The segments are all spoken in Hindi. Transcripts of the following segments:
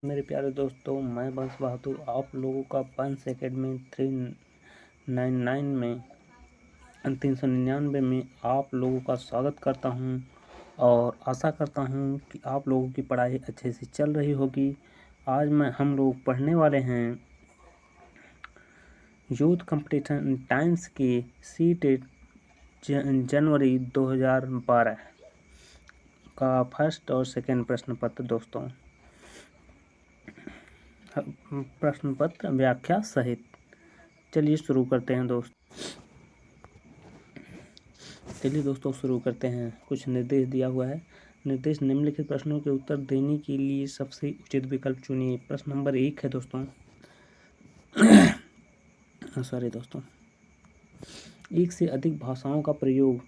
मेरे प्यारे दोस्तों, मैं बंश बहादुर आप लोगों का पंच अकेडमी 399 में 399 में आप लोगों का स्वागत करता हूं और आशा करता हूं कि आप लोगों की पढ़ाई अच्छे से चल रही होगी। आज हम लोग पढ़ने वाले हैं यूथ कंपटीशन टाइम्स के सीटेट जनवरी 2012 का फर्स्ट और सेकेंड प्रश्न पत्र। दोस्तों, प्रश्न पत्र व्याख्या सहित चलिए शुरू करते हैं दोस्तों शुरू करते हैं। कुछ निर्देश दिया हुआ है। निर्देश: निम्नलिखित प्रश्नों के उत्तर देने के लिए सबसे उचित विकल्प चुनिए। प्रश्न नंबर 1 है दोस्तों दोस्तों, एक से अधिक भाषाओं का प्रयोग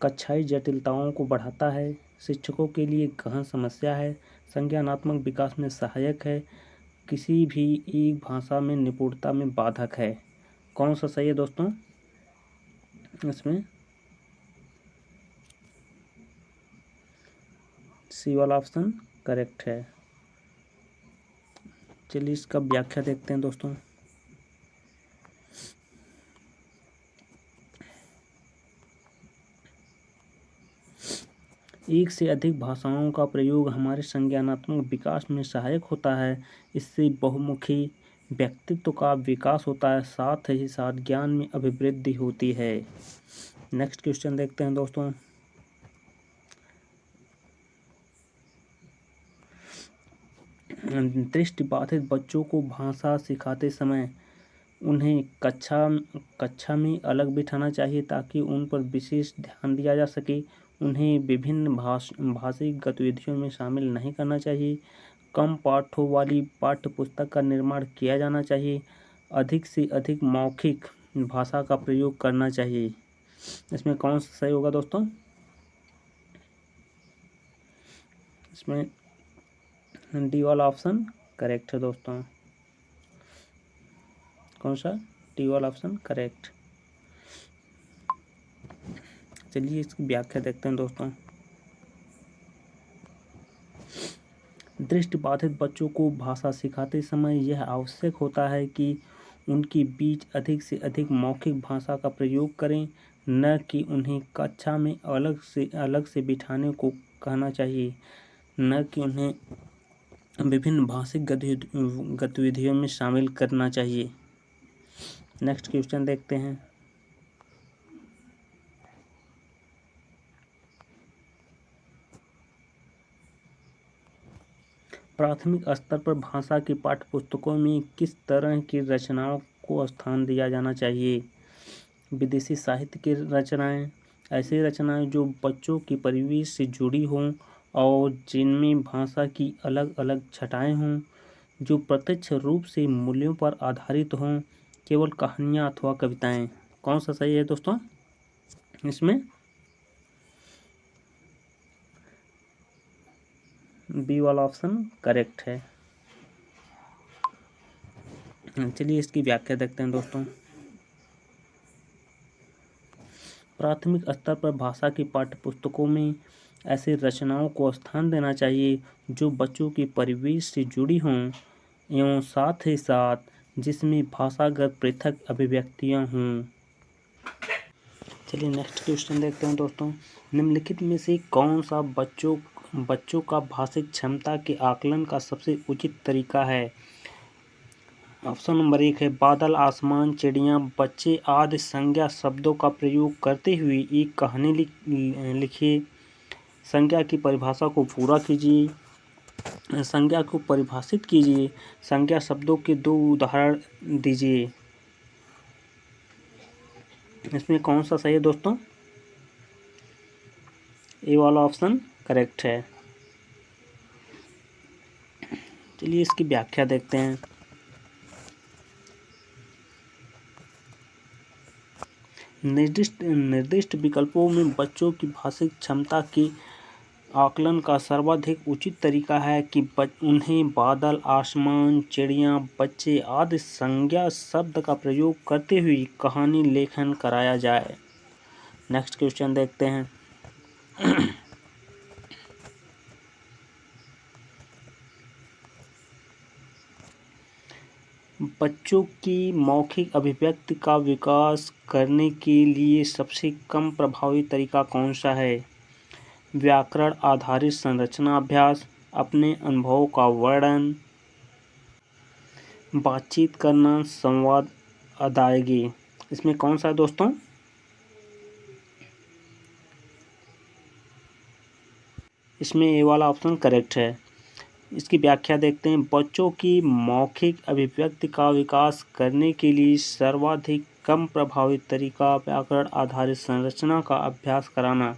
कक्षाई जटिलताओं को बढ़ाता है, शिक्षकों के लिए गहन समस्या है, संज्ञानात्मक विकास में सहायक है, किसी भी एक भाषा में निपुणता में बाधक है। कौन सा सही है दोस्तों? इसमें सी वाला ऑप्शन करेक्ट है। चलिए इसका व्याख्या देखते हैं दोस्तों। एक से अधिक भाषाओं का प्रयोग हमारे संज्ञानात्मक विकास में सहायक होता है। इससे बहुमुखी व्यक्तित्व का विकास होता है, साथ ही साथ ज्ञान में अभिवृद्धि होती है। नेक्स्ट क्वेश्चन देखते हैं दोस्तों। दृष्टिबाधित बच्चों को भाषा सिखाते समय उन्हें कक्षा में अलग बिठाना चाहिए ताकि उन पर विशेष ध्यान दिया जा सके। उन्हें विभिन्न भाषिक गतिविधियों में शामिल नहीं करना चाहिए। कम पाठों वाली पाठ्य पुस्तक का निर्माण किया जाना चाहिए। अधिक से अधिक मौखिक भाषा का प्रयोग करना चाहिए। इसमें कौन सा सही होगा दोस्तों? इसमें डी वाला ऑप्शन करेक्ट है दोस्तों। कौन सा? डी वाला ऑप्शन करेक्ट। चलिए इसकी व्याख्या देखते हैं दोस्तों। दृष्टिबाधित बच्चों को भाषा सिखाते समय यह आवश्यक होता है कि उनके बीच अधिक से अधिक मौखिक भाषा का प्रयोग करें, न कि उन्हें कक्षा में अलग से बिठाने को कहना चाहिए, न कि उन्हें विभिन्न भाषिक गतिविधियों में शामिल करना चाहिए। नेक्स्ट क्वेश्चन देखते हैं। प्राथमिक स्तर पर भाषा की पाठ्यपुस्तकों में किस तरह की रचनाओं को स्थान दिया जाना चाहिए? विदेशी साहित्य की रचनाएं, ऐसी रचनाएं जो बच्चों की परिवेश से जुड़ी हों और जिनमें भाषा की अलग अलग छटाएं हों, जो प्रत्यक्ष रूप से मूल्यों पर आधारित हों, केवल कहानियां अथवा कविताएं। कौन सा सही है दोस्तों? इसमें बी वाला ऑप्शन करेक्ट है। चलिए इसकी व्याख्या देखते हैं दोस्तों। प्राथमिक स्तर पर भाषा की पाठ्यपुस्तकों में ऐसे रचनाओं को स्थान देना चाहिए जो बच्चों के परिवेश से जुड़ी हों एवं साथ ही साथ जिसमें भाषागत पृथक अभिव्यक्तियां हों। चलिए नेक्स्ट क्वेश्चन देखते हैं दोस्तों। निम्नलिखित में से कौन सा बच्चों का भाषिक क्षमता के आकलन का सबसे उचित तरीका है? ऑप्शन नंबर 1 है बादल, आसमान, चिड़िया, बच्चे आदि संज्ञा शब्दों का प्रयोग करते हुए एक कहानी लिखिए। संज्ञा की परिभाषा को पूरा कीजिए। संज्ञा को परिभाषित कीजिए। संज्ञा शब्दों के 2 उदाहरण दीजिए। इसमें कौन सा सही है दोस्तों? ए वाला ऑप्शन करेक्ट है। चलिए इसकी व्याख्या देखते हैं। निर्दिष्ट विकल्पों में बच्चों की भाषिक क्षमता के आकलन का सर्वाधिक उचित तरीका है कि उन्हें बादल, आसमान, चिड़िया, बच्चे आदि संज्ञा शब्द का प्रयोग करते हुए कहानी लेखन कराया जाए। नेक्स्ट क्वेश्चन देखते हैं। बच्चों की मौखिक अभिव्यक्ति का विकास करने के लिए सबसे कम प्रभावी तरीका कौन सा है? व्याकरण आधारित संरचना अभ्यास, अपने अनुभवों का वर्णन, बातचीत करना, संवाद, अदायगी। इसमें कौन सा है दोस्तों? इसमें ए वाला ऑप्शन करेक्ट है। इसकी व्याख्या देखते हैं। बच्चों की मौखिक अभिव्यक्ति का विकास करने के लिए सर्वाधिक कम प्रभावी तरीका व्याकरण आधारित संरचना का अभ्यास कराना,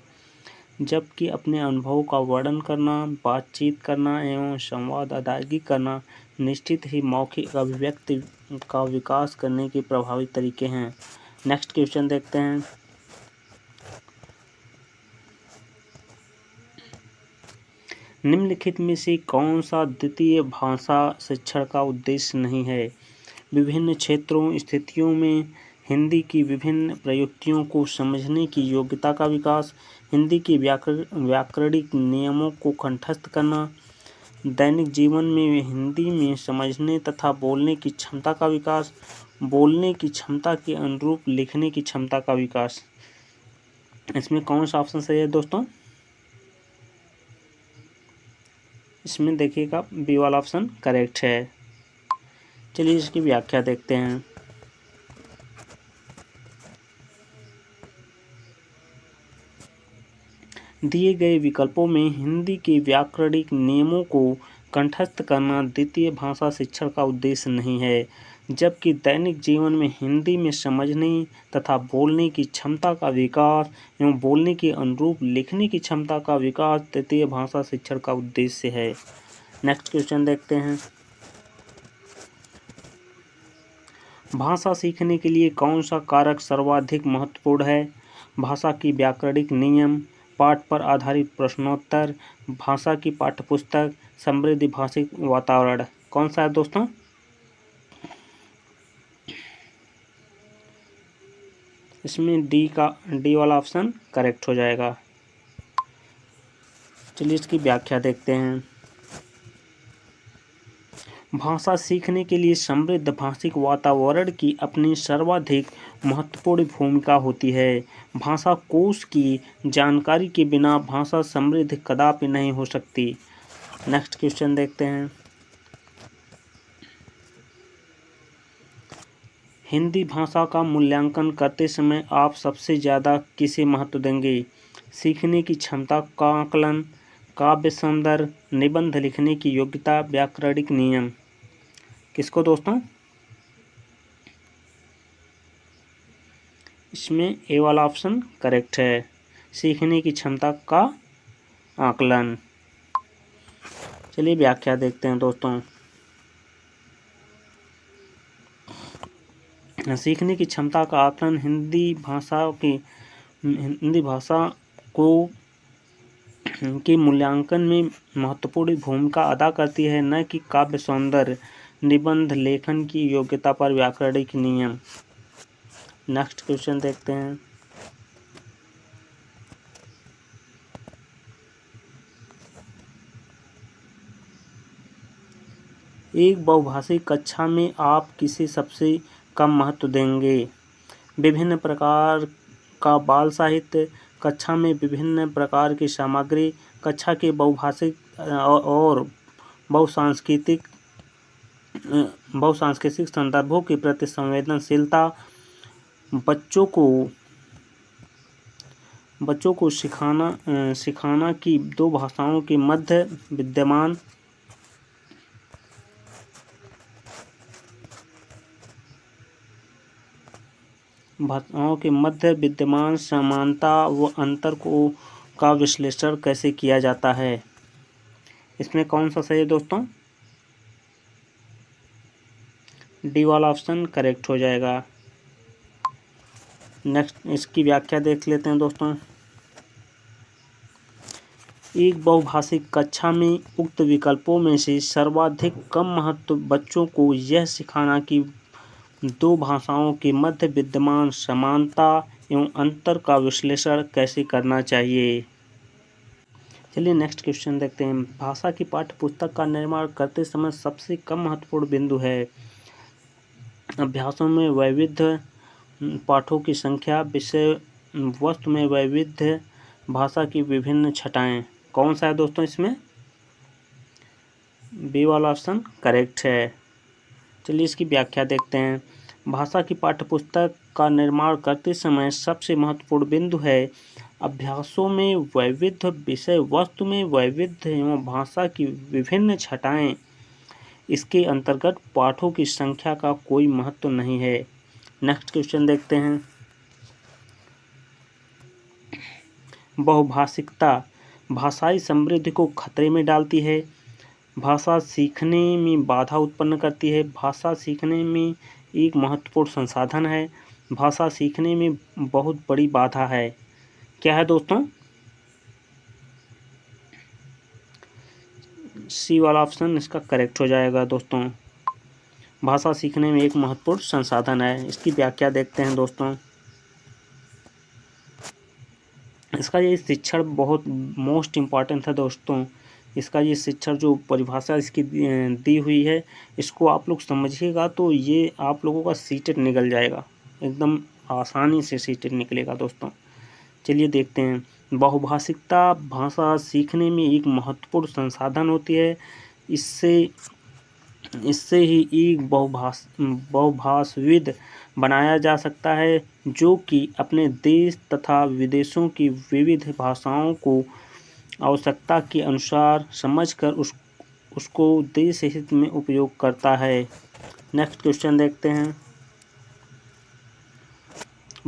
जबकि अपने अनुभवों का वर्णन करना, बातचीत करना एवं संवाद अदायगी करना निश्चित ही मौखिक अभिव्यक्ति का विकास करने के प्रभावी तरीके हैं। नेक्स्ट क्वेश्चन देखते हैं। निम्नलिखित में से कौन सा द्वितीय भाषा शिक्षण का उद्देश्य नहीं है? विभिन्न क्षेत्रों स्थितियों में हिंदी की विभिन्न प्रयुक्तियों को समझने की योग्यता का विकास, हिंदी के व्याकरणिक नियमों को कंठस्थ करना, दैनिक जीवन में हिंदी में समझने तथा बोलने की क्षमता का विकास, बोलने की क्षमता के अनुरूप लिखने की क्षमता का विकास। इसमें कौन सा ऑप्शन सही है दोस्तों? इसमें देखिएगा बी वाला ऑप्शन करेक्ट है। चलिए इसकी व्याख्या देखते हैं। दिए गए विकल्पों में हिंदी के व्याकरणिक नियमों को कंठस्थ करना द्वितीय भाषा शिक्षण का उद्देश्य नहीं है, जबकि दैनिक जीवन में हिंदी में समझने तथा बोलने की क्षमता का विकास एवं बोलने के अनुरूप लिखने की क्षमता का विकास द्वितीय भाषा शिक्षण का उद्देश्य है। नेक्स्ट क्वेश्चन देखते हैं। भाषा सीखने के लिए कौन सा कारक सर्वाधिक महत्वपूर्ण है? भाषा की व्याकरणिक नियम, पाठ पर आधारित प्रश्नोत्तर, भाषा की पाठ्यपुस्तक, समृद्ध भाषिक वातावरण। कौन सा है दोस्तों? इसमें डी वाला ऑप्शन करेक्ट हो जाएगा। चलिए इसकी व्याख्या देखते हैं। भाषा सीखने के लिए समृद्ध भाषिक वातावरण की अपनी सर्वाधिक महत्वपूर्ण भूमिका होती है। भाषा कोश की जानकारी के बिना भाषा समृद्ध कदापि नहीं हो सकती। नेक्स्ट क्वेश्चन देखते हैं। हिंदी भाषा का मूल्यांकन करते समय आप सबसे ज़्यादा किसे महत्व देंगे? सीखने की क्षमता का आकलन, काव्य सौंदर्य, निबंध लिखने की योग्यता, व्याकरणिक नियम। किसको दोस्तों? इसमें ए वाला ऑप्शन करेक्ट है, सीखने की क्षमता का आकलन। चलिए व्याख्या देखते हैं दोस्तों। सीखने की क्षमता का आकलन हिंदी भाषा को के मूल्यांकन में महत्वपूर्ण भूमिका अदा करती है, न कि काव्य सौंदर्य, निबंध लेखन की योग्यता पर व्याकरणिक नियम। नेक्स्ट क्वेश्चन देखते हैं। एक बहुभाषिक कक्षा में आप किसे सबसे कम महत्व देंगे? विभिन्न प्रकार का बाल साहित्य, कक्षा में विभिन्न प्रकार की सामग्री, कक्षा के बहुभाषिक और बहुसांस्कृतिक संदर्भों के प्रति संवेदनशीलता, बच्चों को सिखाना कि दो भाषाओं के मध्य विद्यमान समानता व अंतर का विश्लेषण कैसे किया जाता है? इसमें कौन सा सही है दोस्तों? डी वाला ऑप्शन करेक्ट हो जाएगा। नेक्स्ट इसकी व्याख्या देख लेते हैं दोस्तों। एक बहुभाषिक कक्षा में उक्त विकल्पों में से सर्वाधिक कम महत्व बच्चों को यह सिखाना कि दो भाषाओं के मध्य विद्यमान समानता एवं अंतर का विश्लेषण कैसे करना चाहिए। चलिए नेक्स्ट क्वेश्चन देखते हैं। भाषा की पाठ्यपुस्तक का निर्माण करते समय सबसे कम महत्वपूर्ण बिंदु है? अभ्यासों में वैविध्य, पाठों की संख्या, विषय वस्तु में वैविध्य, भाषा की विभिन्न छटाएं। कौन सा है दोस्तों इसमें? बी वाला ऑप्शन करेक्ट है। चलिए इसकी व्याख्या देखते हैं। भाषा की पाठ्यपुस्तक का निर्माण करते समय सबसे महत्वपूर्ण बिंदु है अभ्यासों में वैविध्य, विषय वस्तु में वैविध्य एवं भाषा की विभिन्न छटाएं। इसके अंतर्गत पाठों की संख्या का कोई महत्व नहीं है। नेक्स्ट क्वेश्चन देखते हैं। बहुभाषिकता भाषाई समृद्धि को खतरे में डालती है। भाषा सीखने में बाधा उत्पन्न करती है। भाषा सीखने में एक महत्वपूर्ण संसाधन है। भाषा सीखने में बहुत बड़ी बाधा है। क्या है दोस्तों? सी वाला ऑप्शन इसका करेक्ट हो जाएगा दोस्तों। भाषा सीखने में एक महत्वपूर्ण संसाधन है। इसकी व्याख्या देखते हैं दोस्तों। इसका ये शिक्षण बहुत मोस्ट इम्पॉर्टेंट है दोस्तों। इसका ये शिक्षण जो परिभाषा इसकी दी हुई है, इसको आप लोग समझिएगा तो ये आप लोगों का सीटेट निकल जाएगा, एकदम आसानी से सीटेट निकलेगा दोस्तों। चलिए देखते हैं। बहुभाषिकता भाषा सीखने में एक महत्वपूर्ण संसाधन होती है। इससे ही एक बहुभाषाविद बनाया जा सकता है जो कि अपने देश तथा विदेशों की विविध भाषाओं को आवश्यकता के अनुसार समझकर उसको देश हित में उपयोग करता है। नेक्स्ट क्वेश्चन देखते हैं।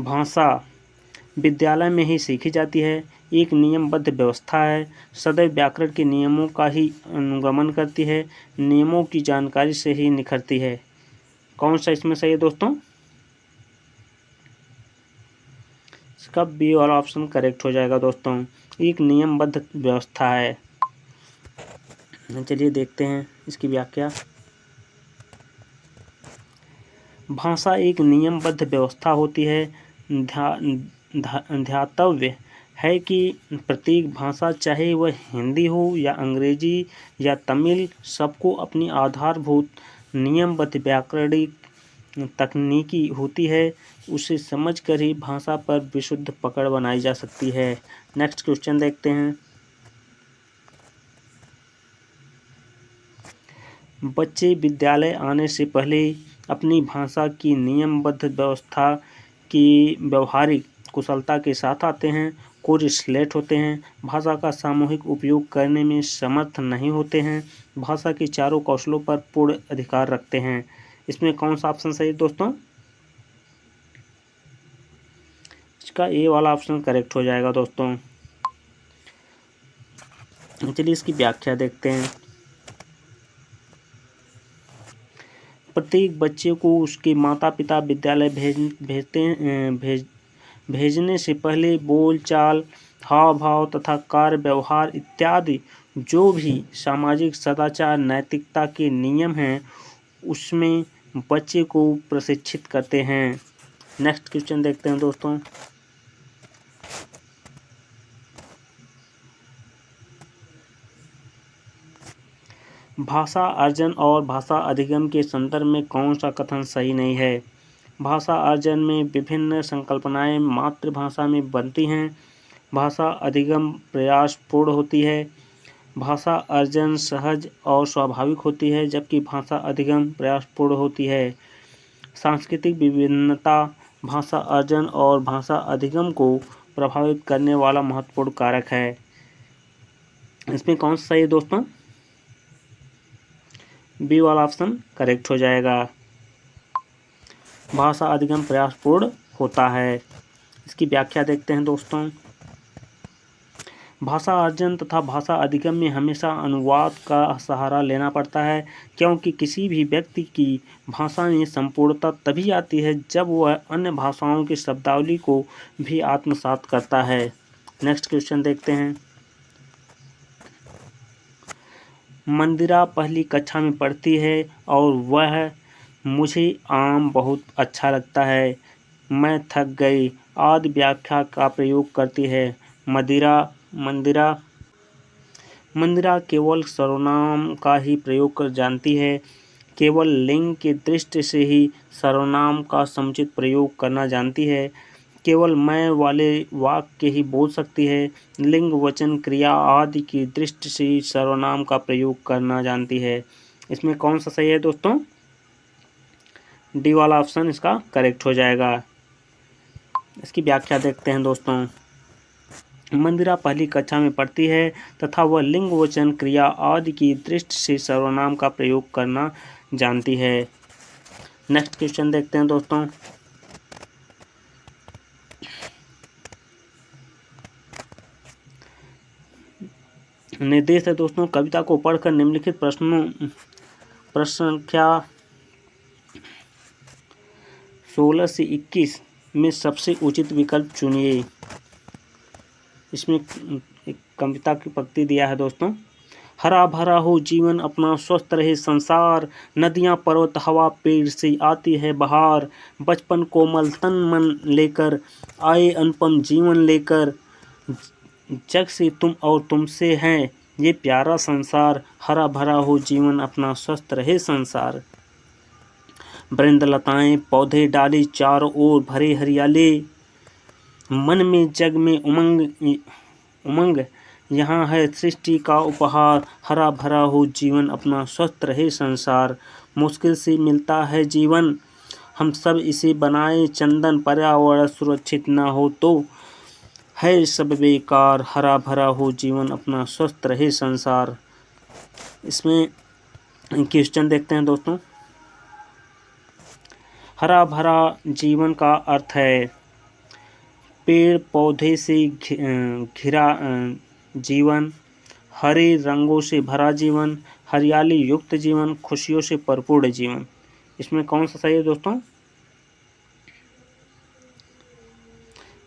भाषा विद्यालय में ही सीखी जाती है, एक नियमबद्ध व्यवस्था है, सदैव व्याकरण के नियमों का ही अनुगमन करती है, नियमों की जानकारी से ही निखरती है। कौन सा इसमें सही है दोस्तों? इसका बी वाला ऑप्शन करेक्ट हो जाएगा दोस्तों। एक नियमबद्ध व्यवस्था है। चलिए देखते हैं इसकी व्याख्या। भाषा एक नियमबद्ध व्यवस्था होती है। ध्यातव्य है कि प्रत्येक भाषा, चाहे वह हिंदी हो या अंग्रेजी या तमिल, सबको अपनी आधारभूत नियमबद्ध व्याकरणिक तकनीकी होती है। उसे समझकर ही भाषा पर विशुद्ध पकड़ बनाई जा सकती है। नेक्स्ट क्वेश्चन देखते हैं। बच्चे विद्यालय आने से पहले अपनी भाषा की नियमबद्ध व्यवस्था की व्यवहारिक कुशलता के साथ आते हैं। कोरिलेट होते हैं। भाषा का सामूहिक उपयोग करने में समर्थ नहीं होते हैं। भाषा के चारों कौशलों पर पूर्ण अधिकार रखते हैं। इसमें कौन सा ऑप्शन सही है दोस्तों? इसका ए वाला ऑप्शन करेक्ट हो जाएगा दोस्तों। चलिए इसकी व्याख्या देखते हैं। प्रत्येक बच्चे को उसके माता पिता विद्यालय भेजने से पहले बोलचाल, हाव भाव तथा कार्य व्यवहार इत्यादि जो भी सामाजिक सदाचार नैतिकता के नियम हैं, उसमें बच्चे को प्रशिक्षित करते हैं। नेक्स्ट क्वेश्चन देखते हैं दोस्तों। भाषा अर्जन और भाषा अधिगम के संदर्भ में कौन सा कथन सही नहीं है? भाषा अर्जन में विभिन्न संकल्पनाएं मातृभाषा में बनती हैं। भाषा अधिगम प्रयासपूर्ण होती है। भाषा अर्जन सहज और स्वाभाविक होती है, जबकि भाषा अधिगम प्रयासपूर्ण होती है। सांस्कृतिक विभिन्नता भाषा अर्जन और भाषा अधिगम को प्रभावित करने वाला महत्वपूर्ण कारक है। इसमें कौन सा सही है दोस्तों? बी वाला ऑप्शन करेक्ट हो जाएगा। भाषा अधिगम प्रयासपूर्ण होता है। इसकी व्याख्या देखते हैं दोस्तों। भाषा अर्जन तथा भाषा अधिगम में हमेशा अनुवाद का सहारा लेना पड़ता है, क्योंकि किसी भी व्यक्ति की भाषा में संपूर्णता तभी आती है जब वह अन्य भाषाओं की शब्दावली को भी आत्मसात करता है। नेक्स्ट क्वेश्चन देखते हैं। मंदिरा पहली कक्षा में पढ़ती है और वह मुझे आम बहुत अच्छा लगता है, मैं थक गई आदि व्याख्या का प्रयोग करती है। मंदिरा केवल सर्वनाम का ही प्रयोग कर जानती है, केवल लिंग की दृष्टि से ही सर्वनाम का समुचित प्रयोग करना जानती है। केवल मैं वाले वाक्य ही बोल सकती है। लिंग वचन क्रिया आदि की दृष्टि से ही सर्वनाम का प्रयोग करना जानती है। इसमें कौन सा सही है दोस्तों? डी वाला ऑप्शन इसका करेक्ट हो जाएगा। इसकी व्याख्या देखते हैं दोस्तों। मंदिरा पहली कक्षा में पढ़ती है तथा वह लिंग वचन क्रिया आदि की दृष्टि से सर्वनाम का प्रयोग करना जानती है। नेक्स्ट क्वेश्चन देखते हैं दोस्तों। निर्देश है दोस्तों, कविता को पढ़कर निम्नलिखित प्रश्न संख्या 16 से 21 में सबसे उचित विकल्प चुनिए। इसमें एक कविता की पंक्ति दिया है दोस्तों। हरा भरा हो जीवन अपना, स्वस्थ रहे संसार, नदियां पर्वत हवा पेड़ से आती है बहार, बचपन कोमल तन मन लेकर आए अनुपम जीवन लेकर, जग से तुम और तुमसे हैं ये प्यारा संसार, हरा भरा हो जीवन अपना, स्वस्थ रहे संसार। वृंद लताएं पौधे डाली चारों ओर भरे हरियाले, मन में जग में उमंग यहाँ है सृष्टि का उपहार, हरा भरा हो जीवन अपना, स्वस्थ रहे संसार। मुश्किल से मिलता है जीवन, हम सब इसे बनाए चंदन, पर्यावरण सुरक्षित न हो तो है सब बेकार, हरा भरा हो जीवन अपना, स्वस्थ रहे संसार। इसमें क्वेश्चन देखते हैं दोस्तों। हरा भरा जीवन का अर्थ है पेड़ पौधे से घिरा जीवन, हरे रंगों से भरा जीवन, हरियाली युक्त जीवन, खुशियों से परिपूर्ण जीवन। इसमें कौन सा सही है दोस्तों?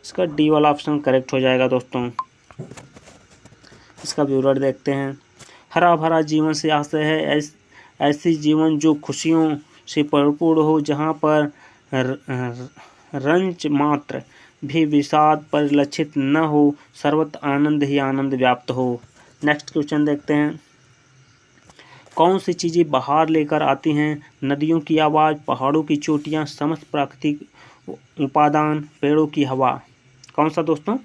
इसका डी वाला ऑप्शन करेक्ट हो जाएगा दोस्तों। इसका विवरण देखते हैं। हरा भरा जीवन से आशय है ऐसी जीवन जो खुशियों से परिपूर्ण हो, जहाँ पर रंच मात्र भी विषाद परिलक्षित न हो, सर्वत्र आनंद ही आनंद व्याप्त हो। नेक्स्ट क्वेश्चन देखते हैं। कौन सी चीज़ें बाहर लेकर आती हैं? नदियों की आवाज़, पहाड़ों की चोटियाँ, समस्त प्राकृतिक उपादान, पेड़ों की हवा। कौन सा दोस्तों?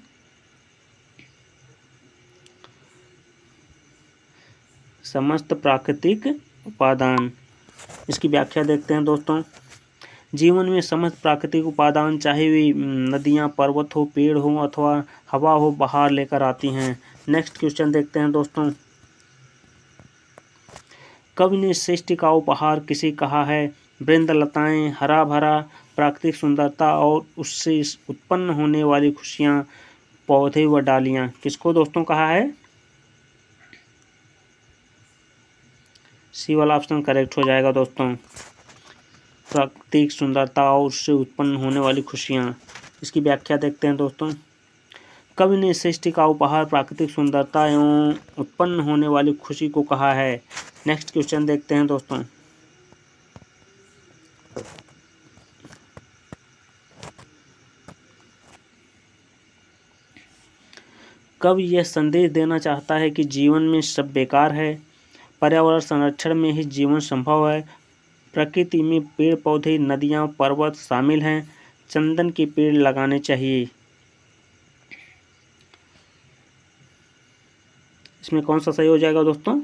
समस्त प्राकृतिक उपादान। इसकी व्याख्या देखते हैं दोस्तों। जीवन में समस्त प्राकृतिक उपादान, चाहे वे नदियाँ पर्वत हो, पेड़ हो अथवा हवा हो, बाहर लेकर आती हैं। नेक्स्ट क्वेश्चन देखते हैं दोस्तों। कवि ने सृष्टि का उपहार किसे कहा है? वृंद लताएं, हरा भरा, प्राकृतिक सुंदरता और उससे उत्पन्न होने वाली खुशियाँ, पौधे व डालियाँ। किसको दोस्तों कहा है? सी वाला ऑप्शन करेक्ट हो जाएगा दोस्तों। प्राकृतिक सुंदरता और उससे उत्पन्न होने वाली खुशियाँ। इसकी व्याख्या देखते हैं दोस्तों। कवि ने सृष्टि का उपहार प्राकृतिक सुंदरता एवं उत्पन्न होने वाली खुशी को कहा है। नेक्स्ट क्वेश्चन देखते हैं दोस्तों। कवि यह संदेश देना चाहता है कि जीवन में सब बेकार है, पर्यावरण संरक्षण में ही जीवन संभव है, प्रकृति में पेड़ पौधे नदियाँ पर्वत शामिल हैं, चंदन के पेड़ लगाने चाहिए। इसमें कौन सा सही हो जाएगा दोस्तों?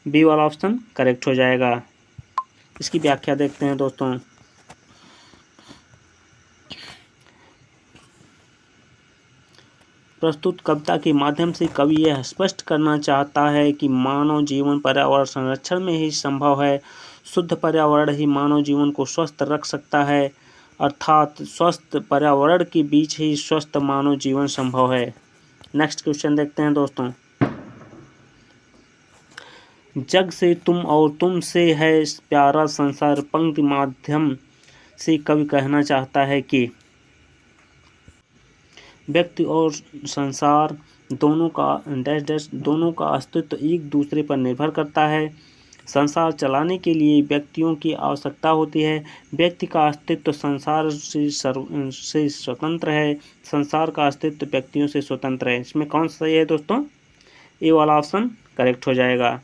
बी वाला ऑप्शन करेक्ट हो जाएगा। इसकी व्याख्या देखते हैं दोस्तों। प्रस्तुत कविता के माध्यम से कवि यह स्पष्ट करना चाहता है कि मानव जीवन पर्यावरण संरक्षण में ही संभव है। शुद्ध पर्यावरण ही मानव जीवन को स्वस्थ रख सकता है, अर्थात स्वस्थ पर्यावरण के बीच ही स्वस्थ मानव जीवन संभव है। नेक्स्ट क्वेश्चन देखते हैं दोस्तों। जग से तुम और तुम से है प्यारा संसार पंक्ति माध्यम से कवि कहना चाहता है कि व्यक्ति और संसार दोनों का अस्तित्व एक दूसरे पर निर्भर करता है। संसार चलाने के लिए व्यक्तियों की आवश्यकता होती है। व्यक्ति का अस्तित्व संसार से स्वतंत्र है, संसार का अस्तित्व व्यक्तियों से स्वतंत्र है। इसमें कौन सा सही है दोस्तों? ए वाला ऑप्शन करेक्ट हो जाएगा।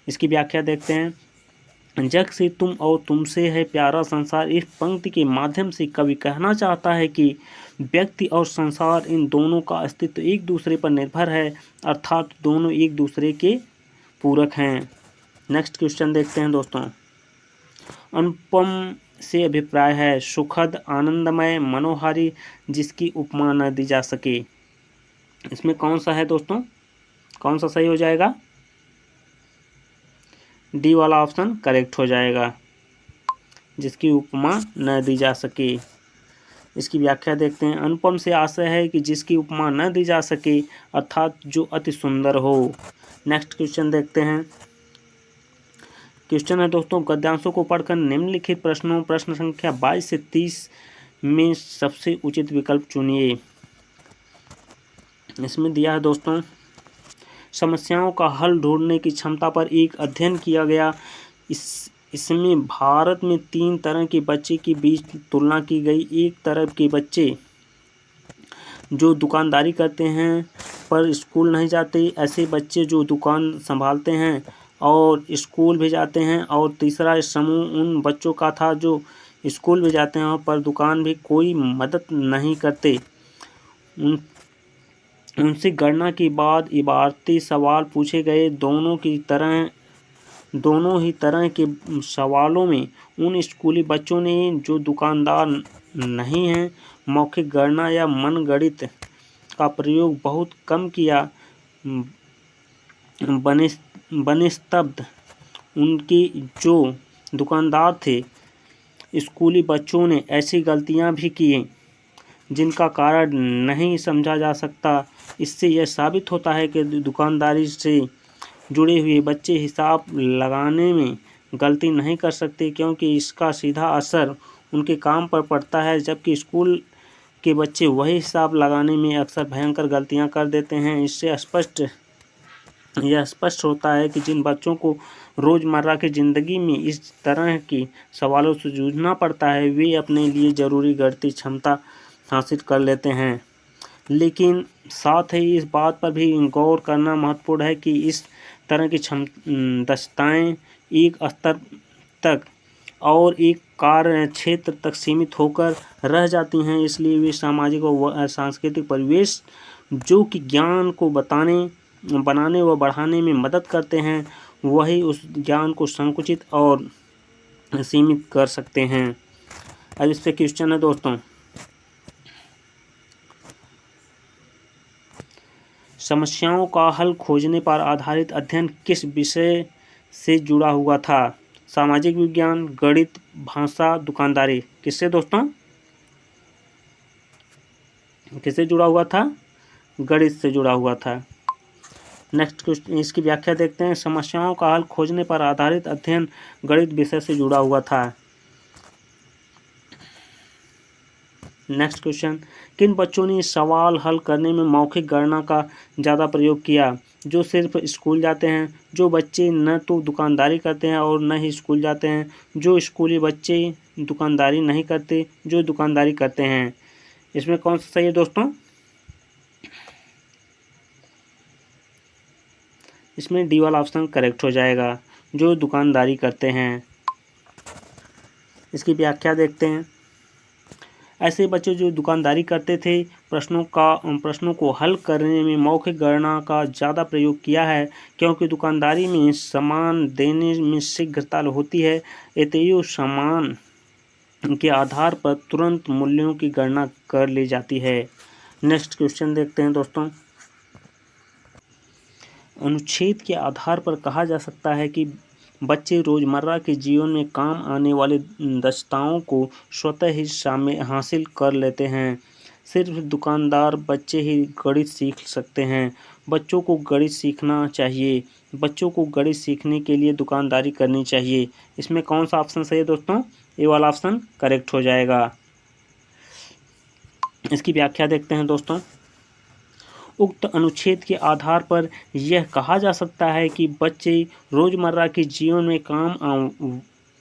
इसकी व्याख्या देखते हैं। जग से तुम और तुमसे है प्यारा संसार, इस पंक्ति के माध्यम से कवि कहना चाहता है कि व्यक्ति और संसार इन दोनों का अस्तित्व एक दूसरे पर निर्भर है, अर्थात दोनों एक दूसरे के पूरक हैं। नेक्स्ट क्वेश्चन देखते हैं दोस्तों। अनुपम से अभिप्राय है सुखद, आनंदमय, मनोहारी, जिसकी उपमा न दी जा सके। इसमें कौन सा है दोस्तों, कौन सा सही हो जाएगा? डी वाला ऑप्शन करेक्ट हो जाएगा, जिसकी उपमा न दी जा सके। इसकी व्याख्या देखते हैं। अनुपम से आशय है कि जिसकी उपमा न दी जा सके, अर्थात जो अति सुंदर हो। नेक्स्ट क्वेश्चन देखते हैं। क्वेश्चन है दोस्तों, गद्यांशों को पढ़कर निम्नलिखित प्रश्नों प्रश्न संख्या 22 से 30 में सबसे उचित विकल्प चुनिए। इसमें दिया है दोस्तों, समस्याओं का हल ढूंढने की क्षमता पर एक अध्ययन किया गया। इसमें भारत में 3 तरह के बच्चे के बीच तुलना की गई। एक तरफ के बच्चे जो दुकानदारी करते हैं पर स्कूल नहीं जाते, ऐसे बच्चे जो दुकान संभालते हैं और स्कूल भी जाते हैं। और तीसरा समूह उन बच्चों का था जो स्कूल भी जाते हैं पर दुकान भी कोई मदद नहीं करते। उनसे गणना के बाद इबारती सवाल पूछे गए। दोनों ही तरह के सवालों में उन स्कूली बच्चों ने जो दुकानदार नहीं हैं, मौखिक गणना या मनगणित का प्रयोग बहुत कम किया। बनिस्बत उनके जो दुकानदार थे, स्कूली बच्चों ने ऐसी गलतियां भी की जिनका कारण नहीं समझा जा सकता। इससे यह साबित होता है कि दुकानदारी से जुड़े हुए बच्चे हिसाब लगाने में गलती नहीं कर सकते, क्योंकि इसका सीधा असर उनके काम पर पड़ता है, जबकि स्कूल के बच्चे वही हिसाब लगाने में अक्सर भयंकर गलतियां कर देते हैं। इससे यह स्पष्ट होता है कि जिन बच्चों को रोज़मर्रा की ज़िंदगी में इस तरह के सवालों से जूझना पड़ता है, वे अपने लिए ज़रूरी गणितीय क्षमता हासिल कर लेते हैं। लेकिन साथ ही इस बात पर भी गौर करना महत्वपूर्ण है कि इस तरह की दक्षताएं एक स्तर तक और एक कार्य क्षेत्र तक सीमित होकर रह जाती हैं। इसलिए वे सामाजिक और सांस्कृतिक परिवेश जो कि ज्ञान को बनाने व बढ़ाने में मदद करते हैं, वही उस ज्ञान को संकुचित और सीमित कर सकते हैं। अब इस पे क्वेश्चन है दोस्तों, समस्याओं का हल खोजने पर आधारित अध्ययन किस विषय से जुड़ा हुआ था? सामाजिक विज्ञान, गणित, भाषा, दुकानदारी। किससे दोस्तों, किससे जुड़ा हुआ था? गणित से जुड़ा हुआ था। नेक्स्ट क्वेश्चन, इसकी व्याख्या देखते हैं। समस्याओं का हल खोजने पर आधारित अध्ययन गणित विषय से जुड़ा हुआ था। नेक्स्ट क्वेश्चन, किन बच्चों ने सवाल हल करने में मौखिक गणना का ज़्यादा प्रयोग किया? जो सिर्फ स्कूल जाते हैं, जो बच्चे न तो दुकानदारी करते हैं और न ही स्कूल जाते हैं, जो स्कूली बच्चे दुकानदारी नहीं करते, जो दुकानदारी करते हैं। इसमें कौन सा सही है दोस्तों? इसमें डी वाला ऑप्शन करेक्ट हो जाएगा, जो दुकानदारी करते हैं। इसकी व्याख्या देखते हैं। ऐसे बच्चे जो दुकानदारी करते थे, प्रश्नों को हल करने में मौखिक गणना का ज़्यादा प्रयोग किया है, क्योंकि दुकानदारी में सामान देने में शीघ्रता होती है। अतएव सामान के आधार पर तुरंत मूल्यों की गणना कर ली जाती है। नेक्स्ट क्वेश्चन देखते हैं दोस्तों। अनुच्छेद के आधार पर कहा जा सकता है कि बच्चे रोज़मर्रा के जीवन में काम आने वाली दक्षताओं को स्वतः ही हासिल कर लेते हैं। सिर्फ दुकानदार बच्चे ही गणित सीख सकते हैं। बच्चों को गणित सीखना चाहिए। बच्चों को गणित सीखने के लिए दुकानदारी करनी चाहिए। इसमें कौन सा ऑप्शन सही है दोस्तों? ए वाला ऑप्शन करेक्ट हो जाएगा। इसकी व्याख्या देखते हैं दोस्तों। उक्त अनुच्छेद के आधार पर यह कहा जा सकता है कि बच्चे रोज़मर्रा के जीवन में काम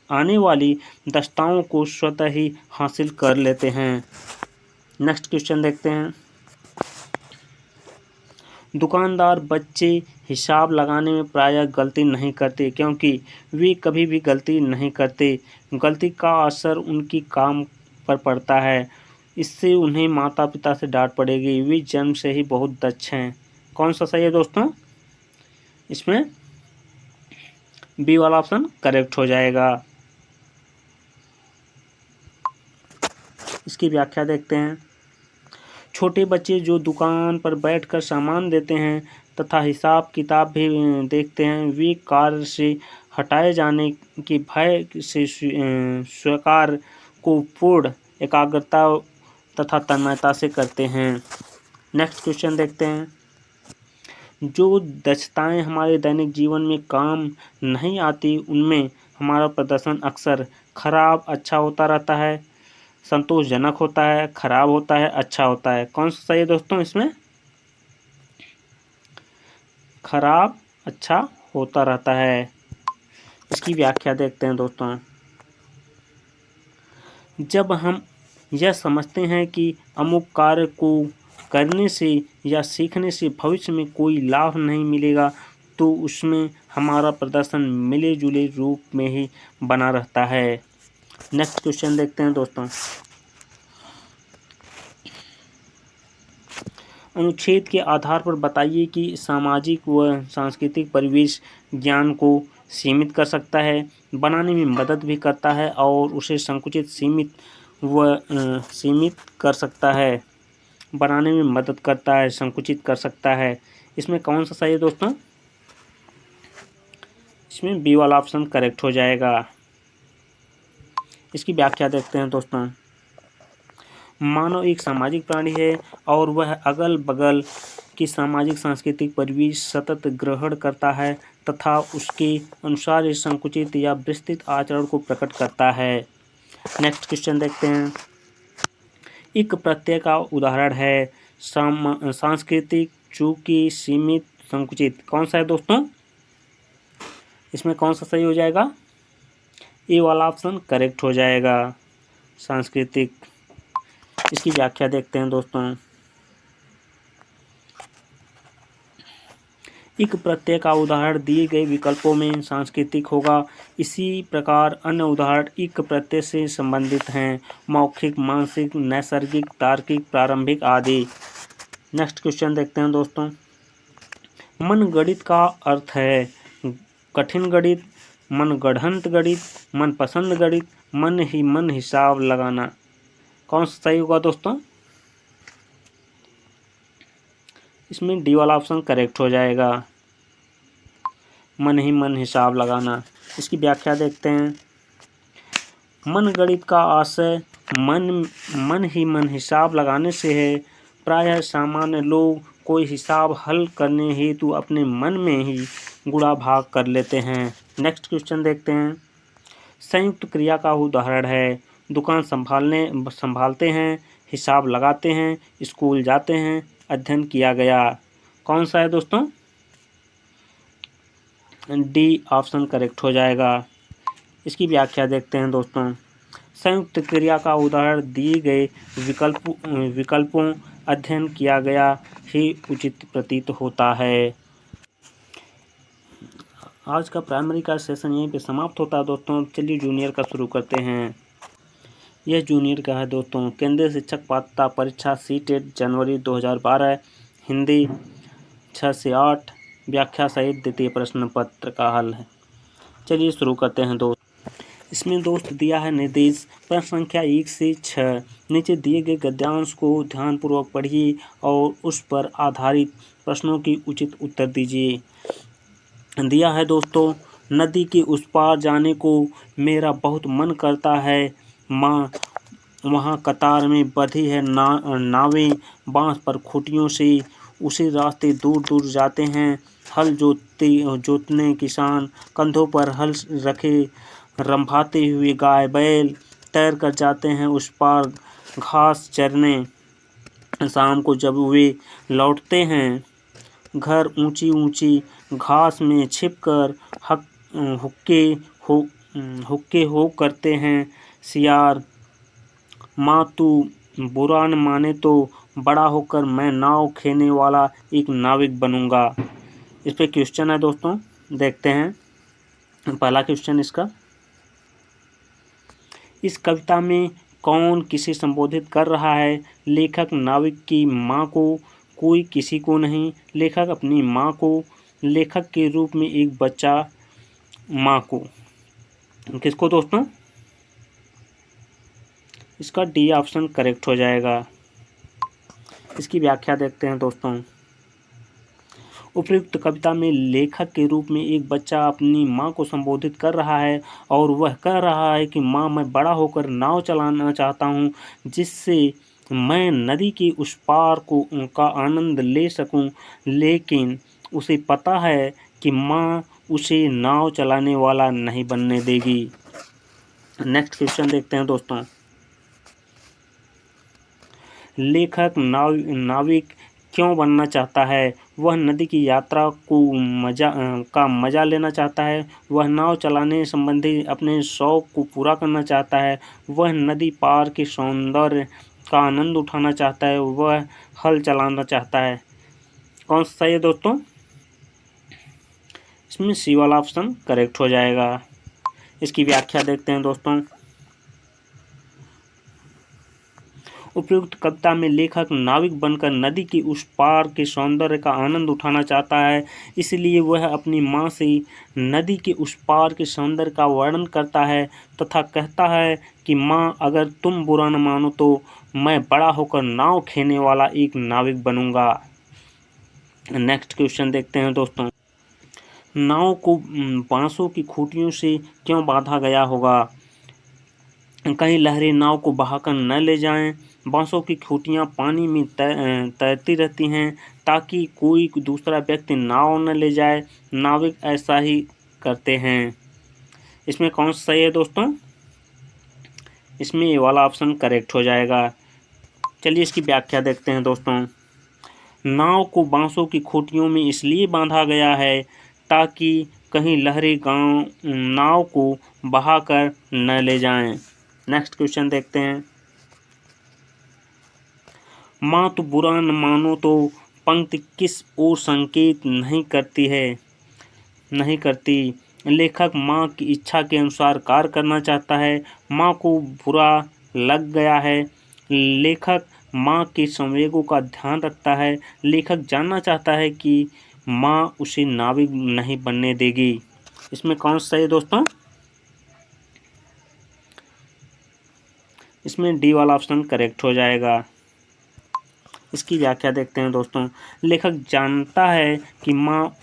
आने वाली दक्षताओं को स्वतः ही हासिल कर लेते हैं। नेक्स्ट क्वेश्चन देखते हैं। दुकानदार बच्चे हिसाब लगाने में प्रायः गलती नहीं करते, क्योंकि वे कभी भी गलती नहीं करते। गलती का असर उनकी काम पर पड़ता है, इससे उन्हें माता पिता से डांट पड़ेगी। वे जन्म से ही बहुत दक्ष हैं। कौन सा सही है दोस्तों? इसमें बी वाला ऑप्शन करेक्ट हो जाएगा। इसकी व्याख्या देखते हैं। छोटे बच्चे जो दुकान पर बैठकर सामान देते हैं तथा हिसाब किताब भी देखते हैं, वे कार्य से हटाए जाने के भय से स्वीकार को पूर्ण एकाग्रता तथा तन्मयता से करते हैं। नेक्स्ट क्वेश्चन देखते हैं। जो दक्षताएं हमारे दैनिक जीवन में काम नहीं आती, उनमें हमारा प्रदर्शन अक्सर खराब अच्छा होता रहता है, संतोषजनक होता है, खराब होता है, अच्छा होता है। कौन सा सही है दोस्तों? इसमें खराब अच्छा होता रहता है। इसकी व्याख्या देखते हैं दोस्तों। जब हम यह समझते हैं कि अमुक कार्य को करने से या सीखने से भविष्य में कोई लाभ नहीं मिलेगा, तो उसमें हमारा प्रदर्शन मिले जुले रूप में ही बना रहता है। नेक्स्ट क्वेश्चन देखते हैं दोस्तों। अनुच्छेद के आधार पर बताइए कि सामाजिक व सांस्कृतिक परिवेश ज्ञान को सीमित कर सकता है, बनाने में मदद भी करता है और उसे संकुचित सीमित कर सकता है। बनाने में मदद करता है, संकुचित कर सकता है। इसमें कौन सा सही है दोस्तों? इसमें बी वाला ऑप्शन करेक्ट हो जाएगा। इसकी व्याख्या देखते हैं दोस्तों। मानव एक सामाजिक प्राणी है और वह अगल बगल की सामाजिक सांस्कृतिक परिवेश सतत ग्रहण करता है तथा उसके अनुसार इस संकुचित या विस्तृत आचरण को प्रकट करता है। नेक्स्ट क्वेश्चन देखते हैं। एक प्रत्यय का उदाहरण है सांस्कृतिक, चूंकि, सीमित, संकुचित। कौन सा है दोस्तों? इसमें कौन सा सही हो जाएगा? ए वाला ऑप्शन करेक्ट हो जाएगा, सांस्कृतिक। इसकी व्याख्या देखते हैं दोस्तों। एक प्रत्यय का उदाहरण दिए गए विकल्पों में सांस्कृतिक होगा। इसी प्रकार अन्य उदाहरण एक प्रत्यय से संबंधित हैं, मौखिक, मानसिक, नैसर्गिक, तार्किक, प्रारंभिक आदि। नेक्स्ट क्वेश्चन देखते हैं दोस्तों। मनगढ़ंत का अर्थ है कठिन गणित, मनगढ़ंत गणित, मनपसंद गणित, मन ही मन हिसाब लगाना। कौन सा सही होगा दोस्तों? इसमें डी वाला ऑप्शन करेक्ट हो जाएगा, मन ही मन हिसाब लगाना। इसकी व्याख्या देखते हैं। मनगढ़ंत का आशय मन ही मन हिसाब लगाने से है। प्रायः सामान्य लोग कोई हिसाब हल करने हेतु अपने मन में ही गुणा भाग कर लेते हैं। नेक्स्ट क्वेश्चन देखते हैं। संयुक्त क्रिया का उदाहरण है दुकान संभालते हैं, हिसाब लगाते हैं, स्कूल जाते हैं, अध्ययन किया गया। कौन सा है दोस्तों? डी ऑप्शन करेक्ट हो जाएगा। इसकी व्याख्या देखते हैं दोस्तों। संयुक्त क्रिया का उदाहरण दिए गए विकल्पों अध्ययन किया गया ही उचित प्रतीत होता है। आज का प्राइमरी का सेशन यहीं पे समाप्त होता है दोस्तों। चलिए जूनियर का शुरू करते हैं। यह जूनियर का है दोस्तों। केंद्रीय शिक्षक पात्रता परीक्षा सीटेट जनवरी 2012, हिंदी 6 से 8, व्याख्या सहित द्वितीय प्रश्न पत्र का हल है। चलिए शुरू करते हैं दोस्त। इसमें दोस्त दिया है निर्देश प्रश्न संख्या 1 से 6। नीचे दिए गए गद्यांश को ध्यानपूर्वक पढ़िए और उस पर आधारित प्रश्नों की उचित उत्तर दीजिए। दिया है दोस्तों, नदी के उस पार जाने को मेरा बहुत मन करता है माँ, वहाँ कतार में बंधी है नावें बांस पर खूंटियों से, उसी रास्ते दूर दूर जाते हैं हल जोतने किसान, कंधों पर हल रखे रंभाते हुए गाय बैल, तैर कर जाते हैं उस पार घास चरने। शाम को जब वे लौटते हैं घर ऊंची ऊंची घास में छिपकर हुक्के हो करते हैं सियार। माँ तू बुरा न माने तो बड़ा होकर मैं नाव खेने वाला एक नाविक बनूंगा। इस पे क्वेश्चन है दोस्तों, देखते हैं पहला क्वेश्चन इसका। इस कविता में कौन किसे संबोधित कर रहा है? लेखक नाविक की माँ को, कोई किसी को नहीं। लेखक अपनी माँ को, लेखक के रूप में एक बच्चा माँ को। किसको दोस्तों? इसका डी ऑप्शन करेक्ट हो जाएगा। इसकी व्याख्या देखते हैं दोस्तों। उपयुक्त कविता में लेखक के रूप में एक बच्चा अपनी माँ को संबोधित कर रहा है और वह कह रहा है कि माँ, मैं बड़ा होकर नाव चलाना चाहता हूँ, जिससे मैं नदी के उस पार का आनंद ले सकूं, लेकिन उसे पता है कि माँ उसे नाव चलाने वाला नहीं बनने देगी। नेक्स्ट क्वेश्चन देखते हैं दोस्तों। लेखक नाविक क्यों बनना चाहता है? वह नदी की यात्रा को मजा लेना चाहता है। वह नाव चलाने संबंधी अपने शौक को पूरा करना चाहता है। वह नदी पार के सौंदर्य का आनंद उठाना चाहता है। वह हल चलाना चाहता है। कौन सा सही है दोस्तों? इसमें सी वाला ऑप्शन करेक्ट हो जाएगा। इसकी व्याख्या देखते हैं दोस्तों। उपयुक्त कविता में लेखक नाविक बनकर नदी के उस पार के सौंदर्य का आनंद उठाना चाहता है, इसलिए वह अपनी माँ से नदी के उस पार के सौंदर्य का वर्णन करता है तथा कहता है कि माँ, अगर तुम बुरा न मानो तो मैं बड़ा होकर नाव खेने वाला एक नाविक बनूंगा। नेक्स्ट क्वेश्चन देखते हैं दोस्तों। नाव को बांसों की खूंटियों से क्यों बांधा गया होगा? कहीं लहरें नाव को बहाकर न ले जाएं। बांसों की खूंटियां पानी में तैरती रहती हैं ताकि कोई दूसरा व्यक्ति नाव न ले जाए। नाविक ऐसा ही करते हैं। इसमें कौन सा सही है दोस्तों? इसमें ये वाला ऑप्शन करेक्ट हो जाएगा। चलिए इसकी व्याख्या देखते हैं दोस्तों। नाव को बांसों की खूंटियों में इसलिए बांधा गया है ताकि कहीं लहरें नाव को बहाकर न ले जाएं। नेक्स्ट क्वेश्चन देखते हैं। माँ, तो बुरा न मानो तो पंक्ति किस ओर संकेत नहीं करती? लेखक माँ की इच्छा के अनुसार कार्य करना चाहता है। माँ को बुरा लग गया है। लेखक माँ के संवेगों का ध्यान रखता है। लेखक जानना चाहता है कि माँ उसे नाविक नहीं बनने देगी। इसमें कौन सा है दोस्तों? इसमें डी वाला ऑप्शन करेक्ट हो जाएगा। इसकी व्याख्या देखते हैं दोस्तों। लेखक जानता है कि माँ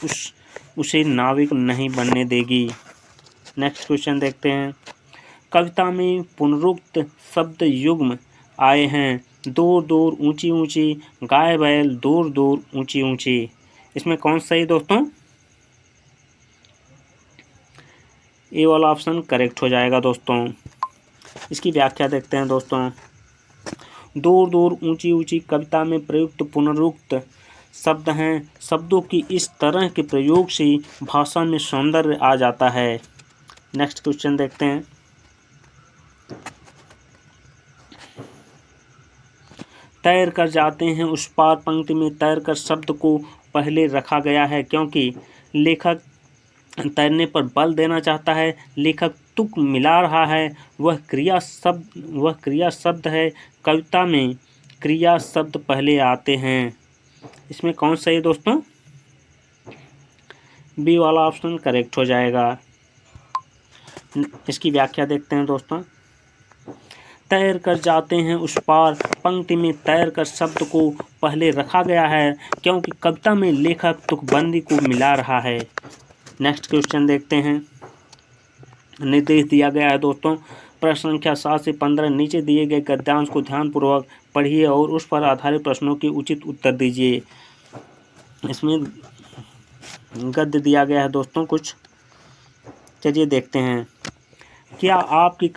उसे नाविक नहीं बनने देगी। नेक्स्ट क्वेश्चन देखते हैं। कविता में पुनरुक्त शब्द युग्म आए हैं। दूर दूर, ऊंची ऊंची, गाय बैल, दूर दूर, ऊंची ऊंची। इसमें कौन सा है दोस्तों? ए वाला ऑप्शन करेक्ट हो जाएगा दोस्तों। इसकी व्याख्या देखते हैं दोस्तों। दूर दूर, ऊंची ऊंची कविता में प्रयुक्त पुनरुक्त शब्द हैं। शब्दों की इस तरह के प्रयोग से भाषा में सौंदर्य आ जाता है। नेक्स्ट क्वेश्चन देखते हैं। तैर कर जाते हैं उस पार पंक्ति में तैर कर शब्द को पहले रखा गया है क्योंकि लेखक तैरने पर बल देना चाहता है। लेखक तुक मिला रहा है। वह क्रिया शब्द है। कविता में क्रिया शब्द पहले आते हैं। इसमें कौन सा है दोस्तों? बी वाला ऑप्शन करेक्ट हो जाएगा। इसकी व्याख्या देखते हैं दोस्तों। तैर कर जाते हैं उस पार पंक्ति में तैर कर शब्द को पहले रखा गया है क्योंकि कविता में लेखक तुकबंदी को मिला रहा है। नेक्स्ट क्वेश्चन देखते हैं। निर्देश दिया गया है दोस्तों। प्रश्न संख्या 7 से 15 नीचे दिए गए गद्यांश को ध्यानपूर्वक पढ़िए और उस पर आधारित प्रश्नों के उचित उत्तर दीजिए। इसमें गद्य दिया गया है दोस्तों कुछ। चलिए देखते हैं। क्या आपने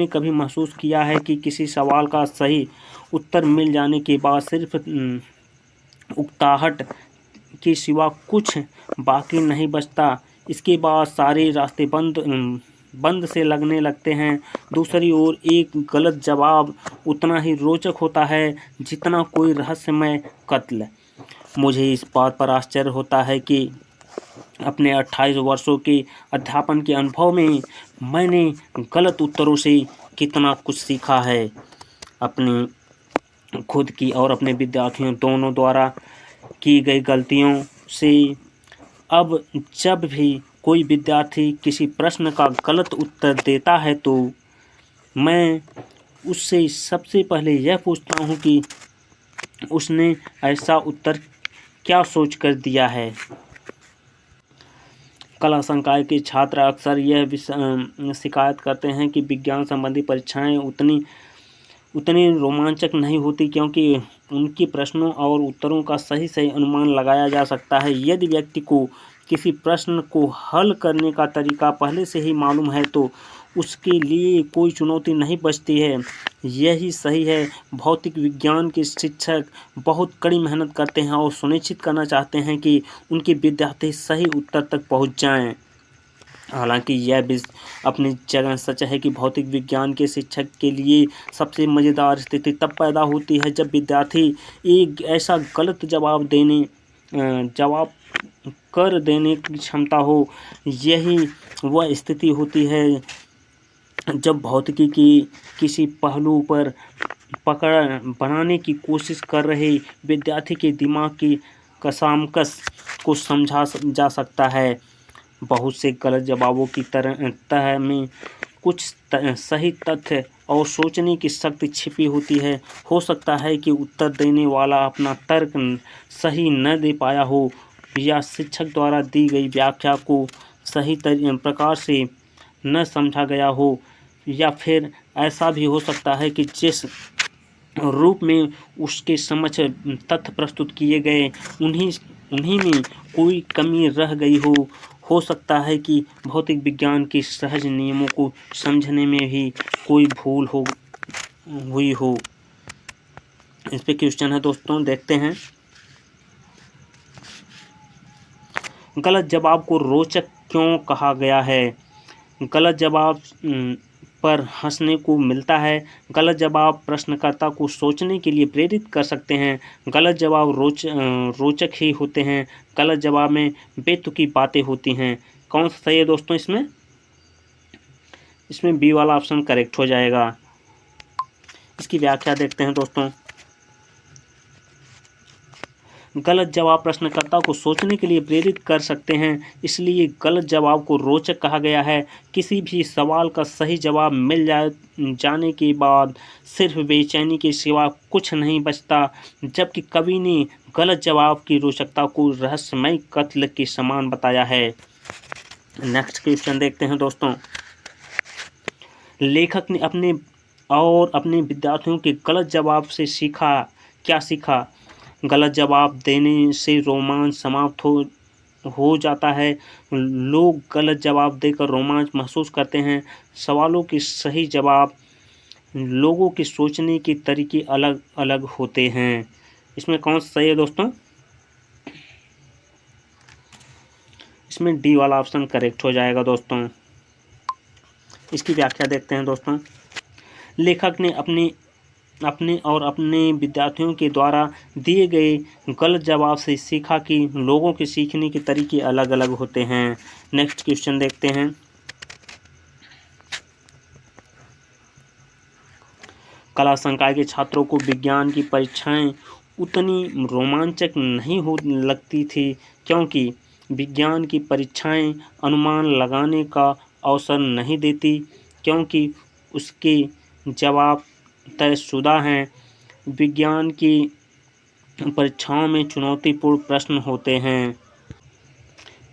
कभी महसूस किया है कि किसी सवाल का सही उत्तर मिल जाने के बाद सिर्फ उकताहट के सिवा कुछ बाकी नहीं बचता? इसके बाद सारे रास्ते बंद से लगने लगते हैं। दूसरी ओर एक गलत जवाब उतना ही रोचक होता है जितना कोई रहस्यमय कत्ल। मुझे इस बात पर आश्चर्य होता है कि अपने 28 वर्षों के अध्यापन के अनुभव में मैंने गलत उत्तरों से कितना कुछ सीखा है। अपनी खुद की और अपने विद्यार्थियों दोनों द्वारा की गई गलतियों से अब जब भी कोई विद्यार्थी किसी प्रश्न का गलत उत्तर देता है तो मैं उससे सबसे पहले यह पूछता हूँ कि उसने ऐसा उत्तर क्या सोचकर दिया है। कला संकाय के छात्र अक्सर यह शिकायत करते हैं कि विज्ञान संबंधी परीक्षाएं उतनी रोमांचक नहीं होती क्योंकि उनके प्रश्नों और उत्तरों का सही अनुमान लगाया जा सकता है। यदि व्यक्ति को किसी प्रश्न को हल करने का तरीका पहले से ही मालूम है तो उसके लिए कोई चुनौती नहीं बचती है। यही सही है। भौतिक विज्ञान के शिक्षक बहुत कड़ी मेहनत करते हैं और सुनिश्चित करना चाहते हैं कि उनके विद्यार्थी सही उत्तर तक पहुंच जाएं। हालांकि यह भी अपनी जगह सच है कि भौतिक विज्ञान के शिक्षक के लिए सबसे मज़ेदार स्थिति तब पैदा होती है जब विद्यार्थी एक ऐसा गलत जवाब कर देने की क्षमता हो। यही वह स्थिति होती है जब भौतिकी की किसी पहलू पर पकड़ बनाने की कोशिश कर रहे विद्यार्थी के दिमाग की कसामकस को समझा जा सकता है। बहुत से गलत जवाबों की तह में कुछ सही तथ्य और सोचने की शक्ति छिपी होती है। हो सकता है कि उत्तर देने वाला अपना तर्क सही न दे पाया हो या शिक्षक द्वारा दी गई व्याख्या को सही प्रकार से न समझा गया हो, या फिर ऐसा भी हो सकता है कि जिस रूप में उसके समक्ष तथ्य प्रस्तुत किए गए उन्हीं में कोई कमी रह गई हो सकता है कि भौतिक विज्ञान के सहज नियमों को समझने में भी कोई भूल हुई हो। इस पे क्वेश्चन है दोस्तों, देखते हैं। गलत जवाब को रोचक क्यों कहा गया है? गलत जवाब पर हंसने को मिलता है। गलत जवाब प्रश्नकर्ता को सोचने के लिए प्रेरित कर सकते हैं। गलत जवाब रोचक ही होते हैं। गलत जवाब में बेतुकी बातें होती हैं। कौन सा सही है दोस्तों? इसमें बी वाला ऑप्शन करेक्ट हो जाएगा। इसकी व्याख्या देखते हैं दोस्तों। गलत जवाब प्रश्नकर्ता को सोचने के लिए प्रेरित कर सकते हैं, इसलिए गलत जवाब को रोचक कहा गया है। किसी भी सवाल का सही जवाब मिल जाने के बाद सिर्फ बेचैनी के सिवा कुछ नहीं बचता, जबकि कवि ने गलत जवाब की रोचकता को रहस्यमय कत्ल के समान बताया है। नेक्स्ट क्वेश्चन देखते हैं दोस्तों। लेखक ने अपने विद्यार्थियों के गलत जवाब से क्या सीखा? गलत जवाब देने से रोमांच समाप्त हो जाता है। लोग गलत जवाब देकर रोमांच महसूस करते हैं। सवालों के सही जवाब लोगों के सोचने के तरीके अलग अलग होते हैं। इसमें कौन सा सही है दोस्तों? इसमें डी वाला ऑप्शन करेक्ट हो जाएगा दोस्तों। इसकी व्याख्या देखते हैं दोस्तों। लेखक ने अपने विद्यार्थियों के द्वारा दिए गए गलत जवाब से सीखा कि लोगों के सीखने के तरीके अलग अलग होते हैं। नेक्स्ट क्वेश्चन देखते हैं। कला संकाय के छात्रों को विज्ञान की परीक्षाएं उतनी रोमांचक नहीं लगती थी क्योंकि विज्ञान की परीक्षाएं अनुमान लगाने का अवसर नहीं देती, क्योंकि उसके जवाब तयशुदा हैं। विज्ञान की परीक्षाओं में चुनौतीपूर्ण प्रश्न होते हैं।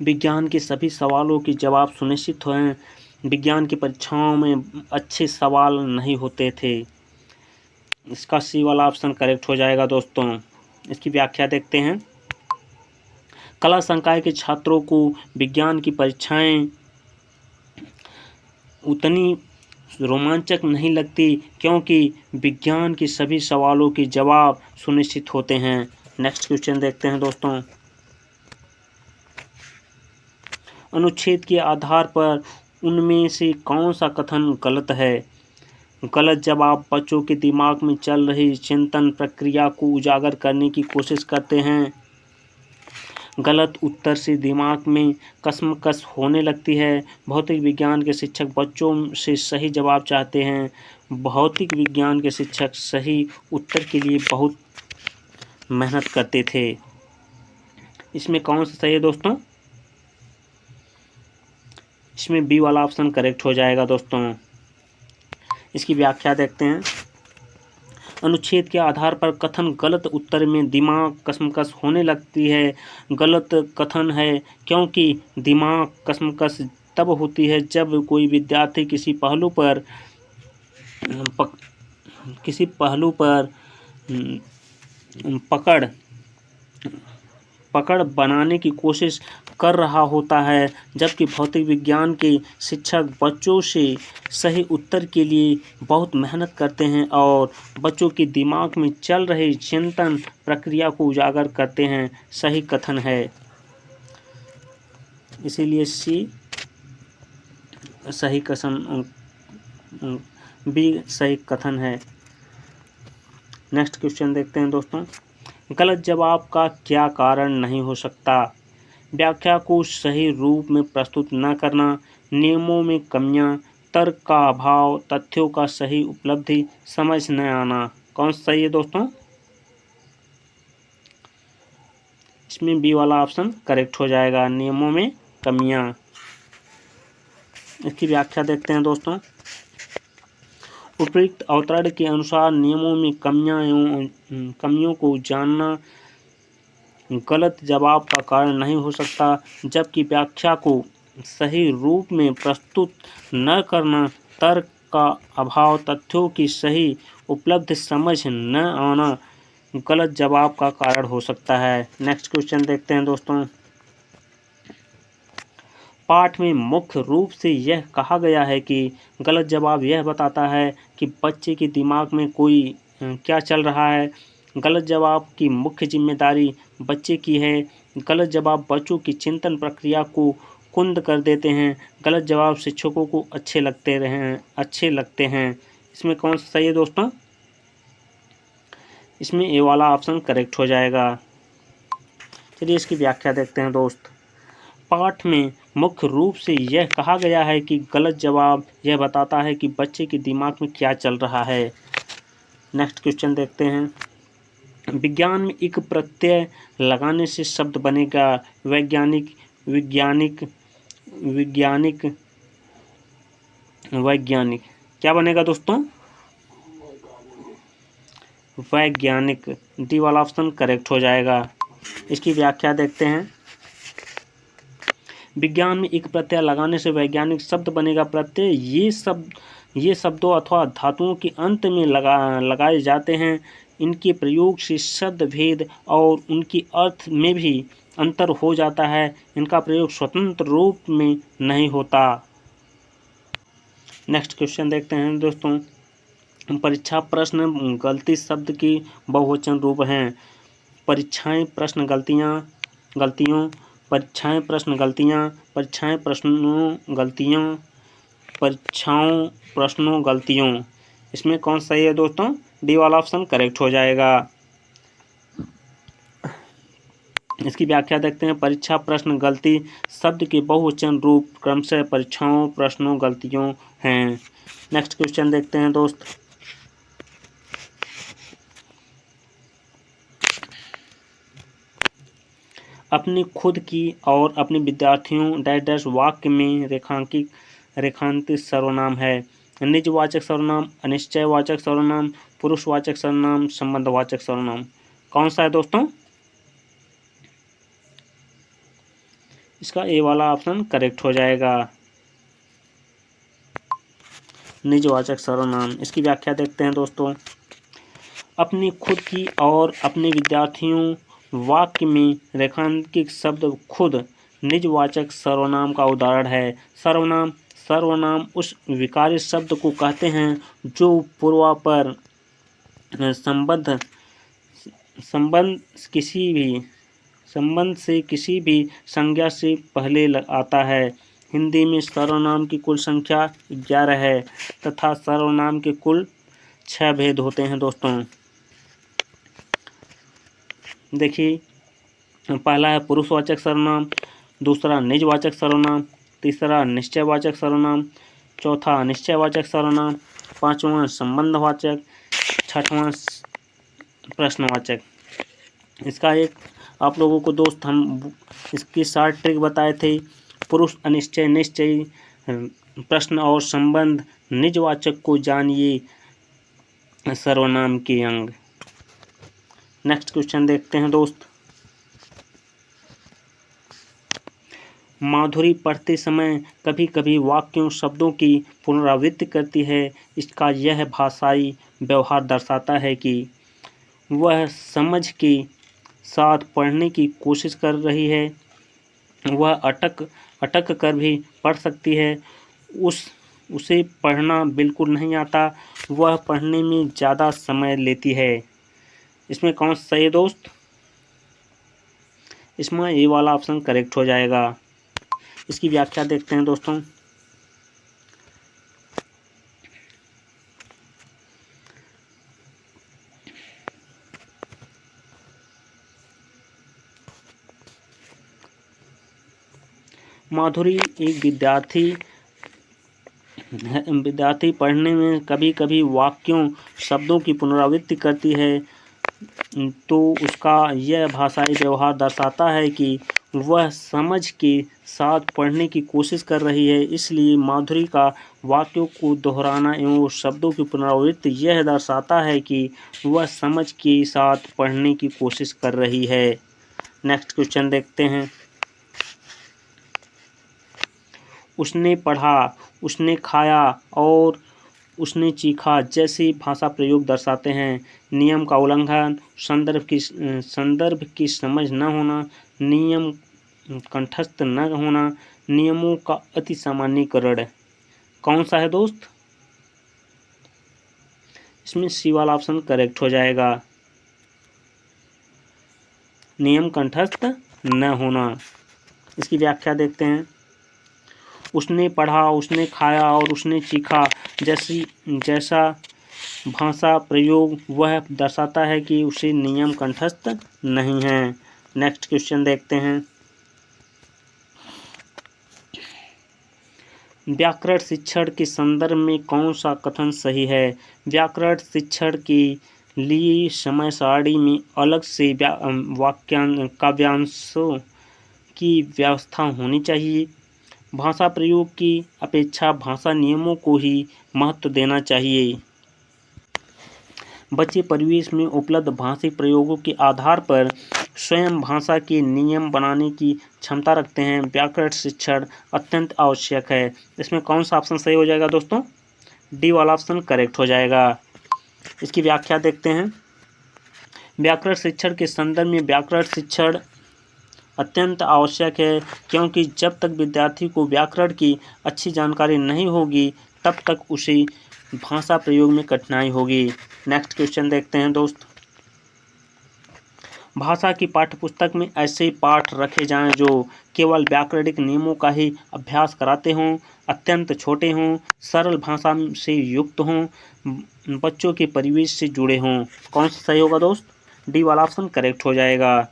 विज्ञान के सभी सवालों के जवाब सुनिश्चित हैं। विज्ञान की परीक्षाओं में अच्छे सवाल नहीं होते थे। इसका सी वाला ऑप्शन करेक्ट हो जाएगा दोस्तों। इसकी व्याख्या देखते हैं। कला संकाय के छात्रों को विज्ञान की परीक्षाएं उतनी रोमांचक नहीं लगती क्योंकि विज्ञान के सभी सवालों के जवाब सुनिश्चित होते हैं। नेक्स्ट क्वेश्चन देखते हैं दोस्तों। अनुच्छेद के आधार पर उनमें से कौन सा कथन गलत है? गलत जवाब बच्चों के दिमाग में चल रही चिंतन प्रक्रिया को उजागर करने की कोशिश करते हैं। गलत उत्तर से दिमाग में कसमकस होने लगती है। भौतिक विज्ञान के शिक्षक बच्चों से सही जवाब चाहते हैं। भौतिक विज्ञान के शिक्षक सही उत्तर के लिए बहुत मेहनत करते थे। इसमें कौन सा सही है दोस्तों? इसमें बी वाला ऑप्शन करेक्ट हो जाएगा दोस्तों। इसकी व्याख्या देखते हैं। अनुच्छेद के आधार पर कथन गलत उत्तर में दिमाग कसमकस होने लगती है। गलत कथन है क्योंकि दिमाग कसमकस तब होती है जब कोई विद्यार्थी किसी पहलू पर पकड़ बनाने की कोशिश कर रहा होता है, जबकि भौतिक विज्ञान के शिक्षक बच्चों से सही उत्तर के लिए बहुत मेहनत करते हैं और बच्चों के दिमाग में चल रही चिंतन प्रक्रिया को उजागर करते हैं। सही कथन है, इसीलिए सी सही कथन, बी सही कथन है। नेक्स्ट क्वेश्चन देखते हैं दोस्तों। गलत जवाब का क्या कारण नहीं हो सकता? व्याख्या को सही रूप में प्रस्तुत न करना, नियमों में कमियां, तर्क का अभाव, तथ्यों का सही उपलब्धि समझ न आना। कौन सा सही है दोस्तों? इसमें बी वाला ऑप्शन करेक्ट हो जाएगा, नियमों में कमियां। इसकी व्याख्या देखते हैं दोस्तों। उपयुक्त अवतरण के अनुसार नियमों में कमियों को जानना गलत जवाब का कारण नहीं हो सकता, जबकि व्याख्या को सही रूप में प्रस्तुत न करना, तर्क का अभाव, तथ्यों की सही उपलब्धि समझ न आना गलत जवाब का कारण हो सकता है। नेक्स्ट क्वेश्चन देखते हैं दोस्तों। पाठ में मुख्य रूप से यह कहा गया है कि गलत जवाब यह बताता है कि बच्चे के दिमाग में कोई क्या चल रहा है। गलत जवाब की मुख्य जिम्मेदारी बच्चे की है। गलत जवाब बच्चों की चिंतन प्रक्रिया को कुंद कर देते हैं। गलत जवाब शिक्षकों को अच्छे लगते हैं। इसमें कौन सा सही है दोस्तों? इसमें ए वाला ऑप्शन करेक्ट हो जाएगा। चलिए इसकी व्याख्या देखते हैं दोस्त। पाठ में मुख्य रूप से यह कहा गया है कि गलत जवाब यह बताता है कि बच्चे के दिमाग में क्या चल रहा है। नेक्स्ट क्वेश्चन देखते हैं। विज्ञान में एक प्रत्यय लगाने से शब्द बनेगा। वैज्ञानिक क्या बनेगा दोस्तों? वैज्ञानिक। डी वाला ऑप्शन करेक्ट हो जाएगा। इसकी व्याख्या देखते हैं। विज्ञान में एक प्रत्यय लगाने से वैज्ञानिक शब्द बनेगा। प्रत्यय ये शब्दों अथवा धातुओं के अंत में लगाए जाते हैं। इनके प्रयोग से शब्द भेद और उनके अर्थ में भी अंतर हो जाता है। इनका प्रयोग स्वतंत्र रूप में नहीं होता। नेक्स्ट क्वेश्चन देखते हैं दोस्तों। परीक्षा प्रश्न गलती शब्द की बहुवचन रूप हैं। परीक्षाएं प्रश्न गलतियों, परीक्षाएं प्रश्न गलतियां, परीक्षाएं प्रश्नों गलतियों, परीक्षाओं प्रश्नों गलतियों। इसमें कौन सही है दोस्तों? डी वाला ऑप्शन करेक्ट हो जाएगा। इसकी व्याख्या देखते हैं। परीक्षा प्रश्न गलती शब्द के बहुवचन रूप क्रमशः परीक्षाओं प्रश्नों गलतियों हैं। नेक्स्ट क्वेश्चन देखते हैं दोस्त। अपनी खुद की और अपने विद्यार्थियों डैश वाक्य में रेखांकित सर्वनाम है। निजवाचक सर्वनाम, अनिश्चयवाचक सर्वनाम, पुरुषवाचक सर्वनाम, संबंधवाचक सर्वनाम। कौन सा है दोस्तों? इसका ए वाला ऑप्शन करेक्ट हो जाएगा, निजवाचक सर्वनाम। इसकी व्याख्या देखते हैं दोस्तों। अपनी खुद की और अपने विद्यार्थियों वाक्य में रेखांकित शब्द खुद निजवाचक सर्वनाम का उदाहरण है। सर्वनाम उस विकारी शब्द को कहते हैं जो पूर्वापर संबंध से किसी भी संज्ञा से पहले आता है। हिंदी में सर्वनाम की कुल संख्या 11 है तथा सर्वनाम के कुल 6 भेद होते हैं दोस्तों। देखिए पहला है पुरुषवाचक सर्वनाम, दूसरा निजवाचक सर्वनाम, तीसरा निश्चयवाचक सर्वनाम, चौथा अनिश्चयवाचक सर्वनाम, पांचवां संबंधवाचक, छठवां प्रश्नवाचक। इसका एक आप लोगों को दोस्त हम इसकी शॉर्ट ट्रिक बताए थे। पुरुष, अनिश्चय, निश्चय, प्रश्न और संबंध, निजवाचक को जानिए सर्वनाम के अंग। नेक्स्ट क्वेश्चन देखते हैं दोस्त। माधुरी पढ़ते समय कभी कभी वाक्यों शब्दों की पुनरावृत्ति करती है। इसका यह भाषाई व्यवहार दर्शाता है कि वह समझ के साथ पढ़ने की कोशिश कर रही है। वह अटक कर भी पढ़ सकती है। उसे पढ़ना बिल्कुल नहीं आता। वह पढ़ने में ज़्यादा समय लेती है। इसमें कौन सा सही है दोस्त? इसमें ये वाला ऑप्शन करेक्ट हो जाएगा। इसकी व्याख्या देखते हैं दोस्तों। माधुरी एक विद्यार्थी पढ़ने में कभी कभी वाक्यों शब्दों की पुनरावृत्ति करती है, तो उसका यह भाषाई व्यवहार दर्शाता है कि वह समझ के साथ पढ़ने की कोशिश कर रही है। इसलिए माधुरी का वाक्यों को दोहराना एवं शब्दों की पुनरावृत्ति यह दर्शाता है कि वह समझ के साथ पढ़ने की कोशिश कर रही है। नेक्स्ट क्वेश्चन देखते हैं। उसने पढ़ा, उसने खाया और उसने चीखा जैसे भाषा प्रयोग दर्शाते हैं नियम का उल्लंघन, संदर्भ की समझ न होना, नियम कंठस्थ न होना, नियमों का अति सामान्यीकरण। कौन सा है दोस्त? इसमें सी वाला ऑप्शन करेक्ट हो जाएगा, नियम कंठस्थ न होना। इसकी व्याख्या देखते हैं। उसने पढ़ा, उसने खाया और उसने चीखा जैसा भाषा प्रयोग वह दर्शाता है कि उसे नियम कंठस्थ नहीं है। नेक्स्ट क्वेश्चन देखते हैं। व्याकरण शिक्षण के संदर्भ में कौन सा कथन सही है? व्याकरण शिक्षण के लिए समय सारणी में अलग से काव्यांशों की व्यवस्था होनी चाहिए। भाषा प्रयोग की अपेक्षा भाषा नियमों को ही महत्व देना चाहिए। बच्चे परिवेश में उपलब्ध भाषिक प्रयोगों के आधार पर स्वयं भाषा के नियम बनाने की क्षमता रखते हैं। व्याकरण शिक्षण अत्यंत आवश्यक है। इसमें कौन सा ऑप्शन सही हो जाएगा दोस्तों? डी वाला ऑप्शन करेक्ट हो जाएगा। इसकी व्याख्या देखते हैं। व्याकरण शिक्षण के संदर्भ में व्याकरण शिक्षण अत्यंत आवश्यक है, क्योंकि जब तक विद्यार्थी को व्याकरण की अच्छी जानकारी नहीं होगी तब तक उसे भाषा प्रयोग में कठिनाई होगी। नेक्स्ट क्वेश्चन देखते हैं दोस्त। भाषा की पाठ्यपुस्तक में ऐसे पाठ रखे जाएं जो केवल व्याकरणिक नियमों का ही अभ्यास कराते हों, अत्यंत छोटे हों, सरल भाषा से युक्त हों, बच्चों के परिवेश से जुड़े हों। कौन सा सही होगा दोस्त? डी वाला ऑप्शन करेक्ट हो जाएगा,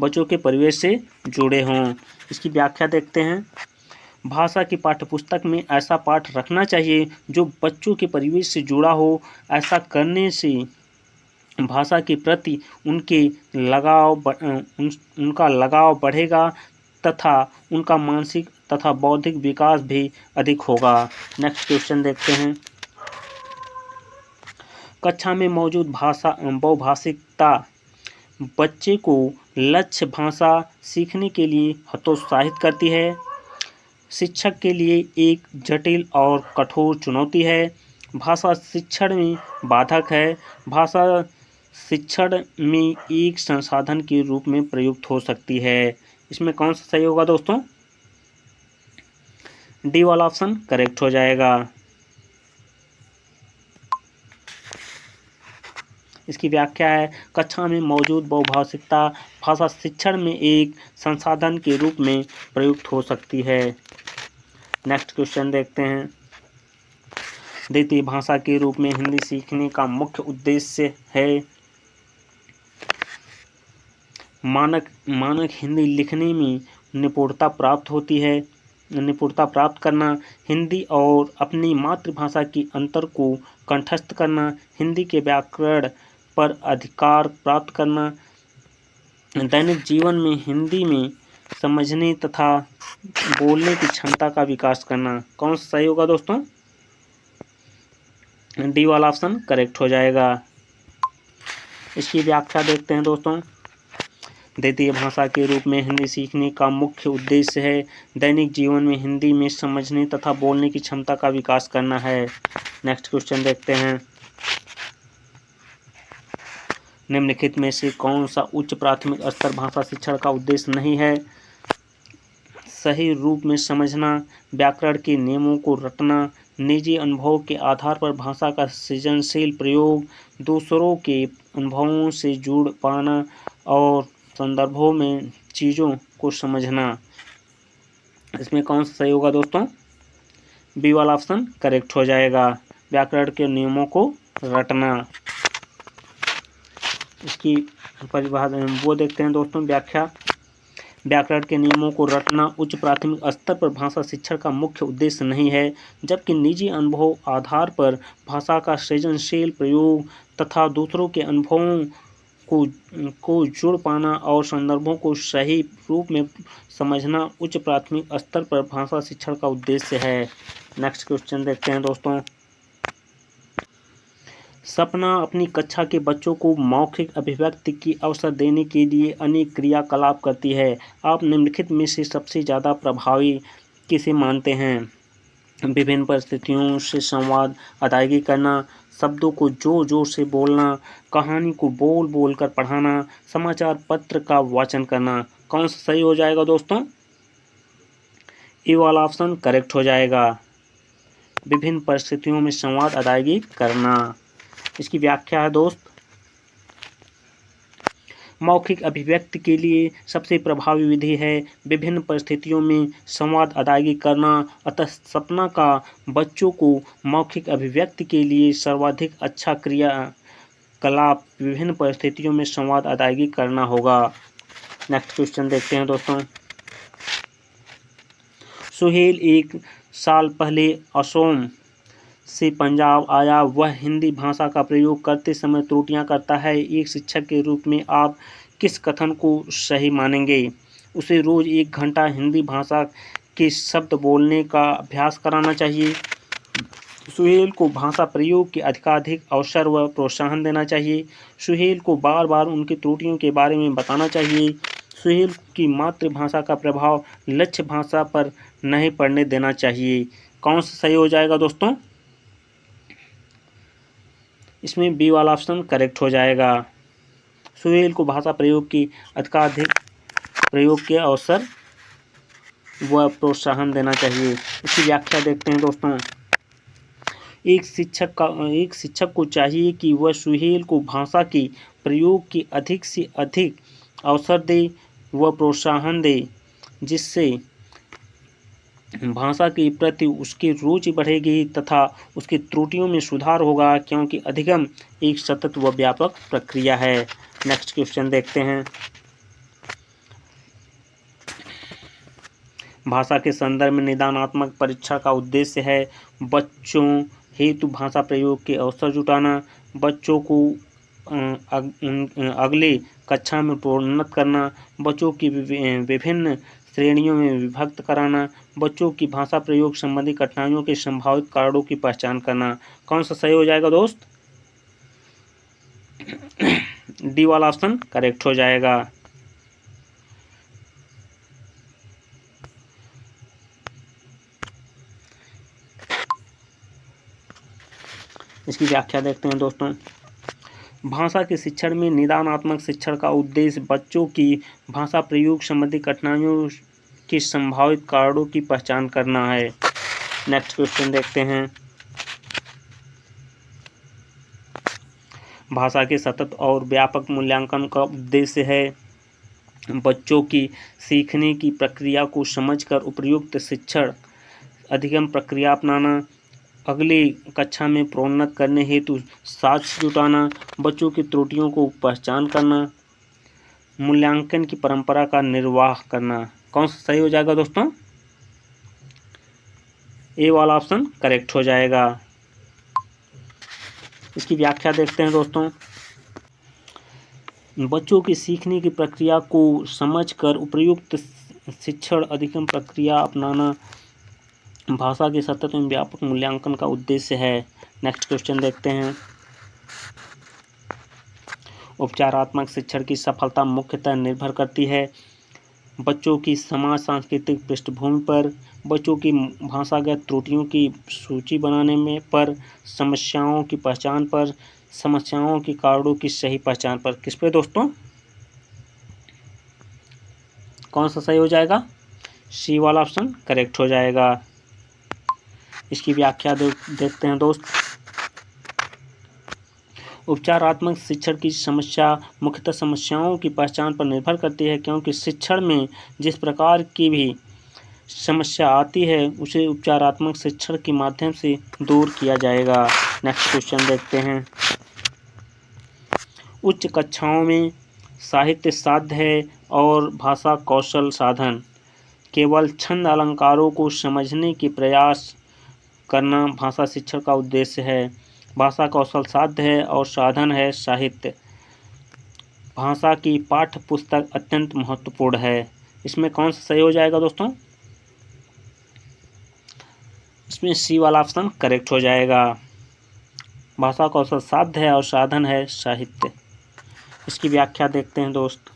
बच्चों के परिवेश से जुड़े हों। इसकी व्याख्या देखते हैं। भाषा की पाठ्यपुस्तक में ऐसा पाठ रखना चाहिए जो बच्चों के परिवेश से जुड़ा हो। ऐसा करने से भाषा के प्रति उनका लगाव बढ़ेगा तथा उनका मानसिक तथा बौद्धिक विकास भी अधिक होगा। नेक्स्ट क्वेश्चन देखते हैं। कक्षा में मौजूद बहुभाषिकता बच्चे को लक्ष्य भाषा सीखने के लिए हतोत्साहित करती है। शिक्षक के लिए एक जटिल और कठोर चुनौती है। भाषा शिक्षण में बाधक है। भाषा शिक्षण में एक संसाधन के रूप में प्रयुक्त हो सकती है। इसमें कौन सा सही होगा दोस्तों? डी वाला ऑप्शन करेक्ट हो जाएगा। इसकी व्याख्या है। कक्षा में मौजूद बहुभाषिकता भाषा शिक्षण में एक संसाधन के रूप में प्रयुक्त हो सकती है। नेक्स्ट क्वेश्चन देखते हैं। द्वितीय भाषा के रूप में हिंदी सीखने का मुख्य उद्देश्य है। मानक मानक हिंदी लिखने में निपुणता प्राप्त करना, हिंदी और अपनी मातृभाषा के अंतर को कंठस्थ करना, हिंदी के व्याकरण पर अधिकार प्राप्त करना, दैनिक जीवन में हिंदी में समझने तथा बोलने की क्षमता का विकास करना। कौन सा सही होगा दोस्तों? डी वाला ऑप्शन करेक्ट हो जाएगा। इसकी व्याख्या देखते हैं दोस्तों। द्वितीय भाषा के रूप में हिंदी सीखने का मुख्य उद्देश्य है दैनिक जीवन में हिंदी में समझने तथा बोलने की क्षमता का विकास करना है। नेक्स्ट क्वेश्चन देखते हैं। निम्नलिखित में से कौन सा उच्च प्राथमिक स्तर भाषा शिक्षण का उद्देश्य नहीं है? सही रूप में समझना, व्याकरण के नियमों को रटना, निजी अनुभव के आधार पर भाषा का सृजनशील प्रयोग, दूसरों के अनुभवों से जुड़ पाना और संदर्भों में चीज़ों को समझना। इसमें कौन सा सही होगा दोस्तों? बी वाला ऑप्शन करेक्ट हो जाएगा। व्याकरण के नियमों को रटना। इसकी परिभाषा वो देखते हैं दोस्तों। व्याकरण के नियमों को रटना उच्च प्राथमिक स्तर पर भाषा शिक्षण का मुख्य उद्देश्य नहीं है, जबकि निजी अनुभव आधार पर भाषा का सृजनशील प्रयोग तथा दूसरों के अनुभवों को जुड़ पाना और संदर्भों को सही रूप में समझना उच्च प्राथमिक स्तर पर भाषा शिक्षण का उद्देश्य है। नेक्स्ट क्वेश्चन देखते हैं दोस्तों। सपना अपनी कक्षा के बच्चों को मौखिक अभिव्यक्ति की अवसर देने के लिए अनेक क्रियाकलाप करती है। आप निम्नलिखित में से सबसे ज़्यादा प्रभावी किसे मानते हैं? विभिन्न परिस्थितियों से संवाद अदायगी करना, शब्दों को जोर जोर से बोलना, कहानी को बोल बोल कर पढ़ाना, समाचार पत्र का वाचन करना। कौन सा सही हो जाएगा दोस्तों? ए वाला ऑप्शन करेक्ट हो जाएगा। विभिन्न परिस्थितियों में संवाद अदायगी करना। इसकी व्याख्या है दोस्त। मौखिक अभिव्यक्ति के लिए सबसे प्रभावी विधि है विभिन्न परिस्थितियों में संवाद अदायगी करना। अतः सपना का बच्चों को मौखिक अभिव्यक्ति के लिए सर्वाधिक अच्छा क्रियाकलाप विभिन्न परिस्थितियों में संवाद अदायगी करना होगा। नेक्स्ट क्वेश्चन देखते हैं दोस्तों। सुहेल 1 साल पहले असम से पंजाब आया। वह हिंदी भाषा का प्रयोग करते समय त्रुटियां करता है। एक शिक्षक के रूप में आप किस कथन को सही मानेंगे? उसे रोज 1 घंटा हिंदी भाषा के शब्द बोलने का अभ्यास कराना चाहिए। सुहेल को भाषा प्रयोग के अधिकाधिक अवसर व प्रोत्साहन देना चाहिए। सुहेल को बार बार उनकी त्रुटियों के बारे में बताना चाहिए। सुहेल की मातृभाषा का प्रभाव लक्ष्य भाषा पर नहीं पड़ने देना चाहिए। कौन सा सही हो जाएगा दोस्तों? इसमें बी वाला ऑप्शन करेक्ट हो जाएगा। सुहेल को भाषा प्रयोग की अधिकाधिक प्रयोग के अवसर व प्रोत्साहन देना चाहिए। इसकी व्याख्या देखते हैं दोस्तों। एक शिक्षक को चाहिए कि वह सुहेल को भाषा के प्रयोग की अधिक से अधिक अवसर दे व प्रोत्साहन दे, जिससे भाषा के प्रति उसकी रुचि बढ़ेगी तथा उसकी त्रुटियों में सुधार होगा, क्योंकि अधिगम एक सतत व व्यापक प्रक्रिया है। नेक्स्ट क्वेश्चन देखते हैं। भाषा के संदर्भ में निदानात्मक परीक्षा का उद्देश्य है बच्चों हेतु भाषा प्रयोग के अवसर जुटाना, बच्चों को अगले कक्षा में प्रोन्नत करना, बच्चों की विभिन्न श्रेणियों में विभक्त कराना, बच्चों की भाषा प्रयोग संबंधी कठिनाइयों के संभावित कारणों की पहचान करना। कौन सा सही हो जाएगा दोस्त? डी वाला ऑप्शन करेक्ट हो जाएगा। इसकी व्याख्या देखते हैं दोस्तों। भाषा के शिक्षण में निदानात्मक शिक्षण का उद्देश्य बच्चों की भाषा प्रयोग संबंधी कठिनाइयों के संभावित कारणों की पहचान करना है। नेक्स्ट क्वेश्चन देखते हैं। भाषा के सतत और व्यापक मूल्यांकन का उद्देश्य है बच्चों की सीखने की प्रक्रिया को समझकर उपयुक्त शिक्षण अधिगम प्रक्रिया अपनाना, अगली कक्षा में प्रोन्नत करने हेतु साक्ष्य जुटाना, बच्चों की त्रुटियों को पहचान करना, मूल्यांकन की परंपरा का निर्वाह करना। कौन सा सही हो जाएगा दोस्तों? ए वाला ऑप्शन करेक्ट हो जाएगा। इसकी व्याख्या देखते हैं दोस्तों। बच्चों की सीखने की प्रक्रिया को समझकर उपयुक्त शिक्षण अधिगम प्रक्रिया अपनाना भाषा के सतत एवं व्यापक मूल्यांकन का उद्देश्य है। नेक्स्ट क्वेश्चन देखते हैं। उपचारात्मक शिक्षण की सफलता मुख्यतः निर्भर करती है बच्चों की समाज सांस्कृतिक पृष्ठभूमि पर, बच्चों की भाषागत त्रुटियों की सूची बनाने में पर, समस्याओं की पहचान पर, समस्याओं के कारणों की सही पहचान पर। किस पे दोस्तों? कौन सा सही हो जाएगा? सी वाला ऑप्शन करेक्ट हो जाएगा। इसकी व्याख्या देखते हैं दोस्त। उपचारात्मक शिक्षण की समस्या मुख्यतः समस्याओं की पहचान पर निर्भर करती है, क्योंकि शिक्षण में जिस प्रकार की भी समस्या आती है उसे उपचारात्मक शिक्षण के माध्यम से दूर किया जाएगा। नेक्स्ट क्वेश्चन देखते हैं। उच्च कक्षाओं में साहित्य साध्य है और भाषा कौशल साधन। केवल छंद अलंकारों को समझने की प्रयास करना भाषा शिक्षण का उद्देश्य है। भाषा कौशल साध्य है और साधन है साहित्य। भाषा की पाठ्य पुस्तक अत्यंत महत्वपूर्ण है। इसमें कौन सा सही हो जाएगा दोस्तों? इसमें सी वाला ऑप्शन करेक्ट हो जाएगा। भाषा कौशल साध्य है और साधन है साहित्य। इसकी व्याख्या देखते हैं दोस्त।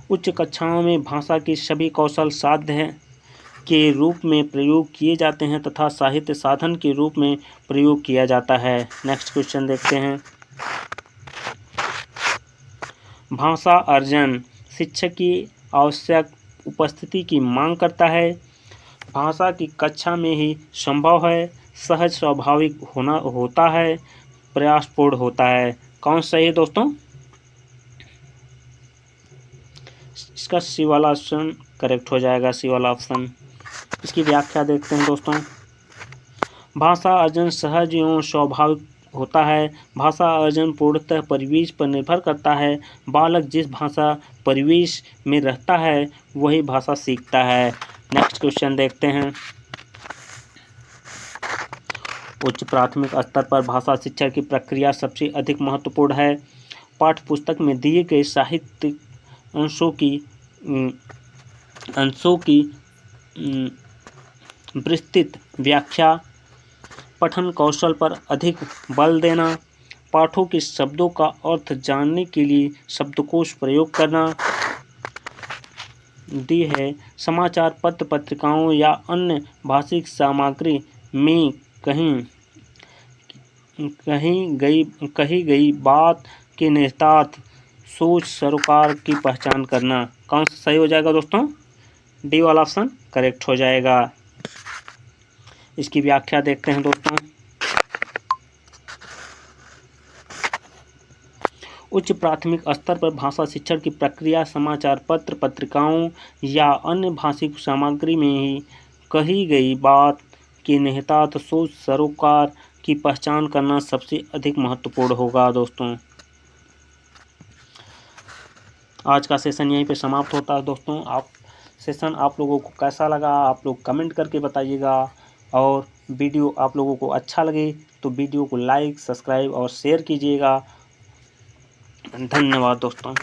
उच्च कक्षाओं में भाषा की सभी कौशल साध्य है के रूप में प्रयोग किए जाते हैं तथा साहित्य साधन के रूप में प्रयोग किया जाता है। नेक्स्ट क्वेश्चन देखते हैं। भाषा अर्जन शिक्षक की आवश्यक उपस्थिति की मांग करता है। भाषा की कक्षा में ही संभव है, सहज स्वाभाविक होता है, प्रयासपूर्ण होता है। कौन सही है दोस्तों? इसका सी वाला ऑप्शन करेक्ट हो जाएगा, सी वाला ऑप्शन। इसकी व्याख्या देखते हैं दोस्तों। भाषा अर्जन सहज एवं स्वाभाविक होता है। भाषा अर्जन पूर्णतः परिवेश पर निर्भर करता है। बालक जिस भाषा परिवेश में रहता है वही भाषा सीखता है। नेक्स्ट क्वेश्चन देखते हैं। उच्च प्राथमिक स्तर पर भाषा शिक्षण की प्रक्रिया सबसे अधिक महत्वपूर्ण है। पाठ्य पुस्तक में दिए गए साहित्यिक अंशों की विस्तृत व्याख्या, पठन कौशल पर अधिक बल देना, पाठों के शब्दों का अर्थ जानने के लिए शब्दकोश प्रयोग करना दी है। समाचार पत्र पत्रिकाओं या अन्य भाषिक सामग्री में कही गई बात के निहितार्थ सोच सरोकार की पहचान करना। कौन सा सही हो जाएगा दोस्तों? डी वाला ऑप्शन करेक्ट हो जाएगा। इसकी व्याख्या देखते हैं दोस्तों। उच्च प्राथमिक स्तर पर भाषा शिक्षण की प्रक्रिया समाचार पत्र पत्रिकाओं या अन्य भाषिक सामग्री में ही कही गई बात के निहितार्थ सोच सरोकार की पहचान करना सबसे अधिक महत्वपूर्ण होगा दोस्तों। आज का सेशन यहीं पे समाप्त होता है दोस्तों। सेशन आप लोगों को कैसा लगा आप लोग कमेंट करके बताइएगा, और वीडियो आप लोगों को अच्छा लगे तो वीडियो को लाइक सब्सक्राइब और शेयर कीजिएगा। धन्यवाद दोस्तों।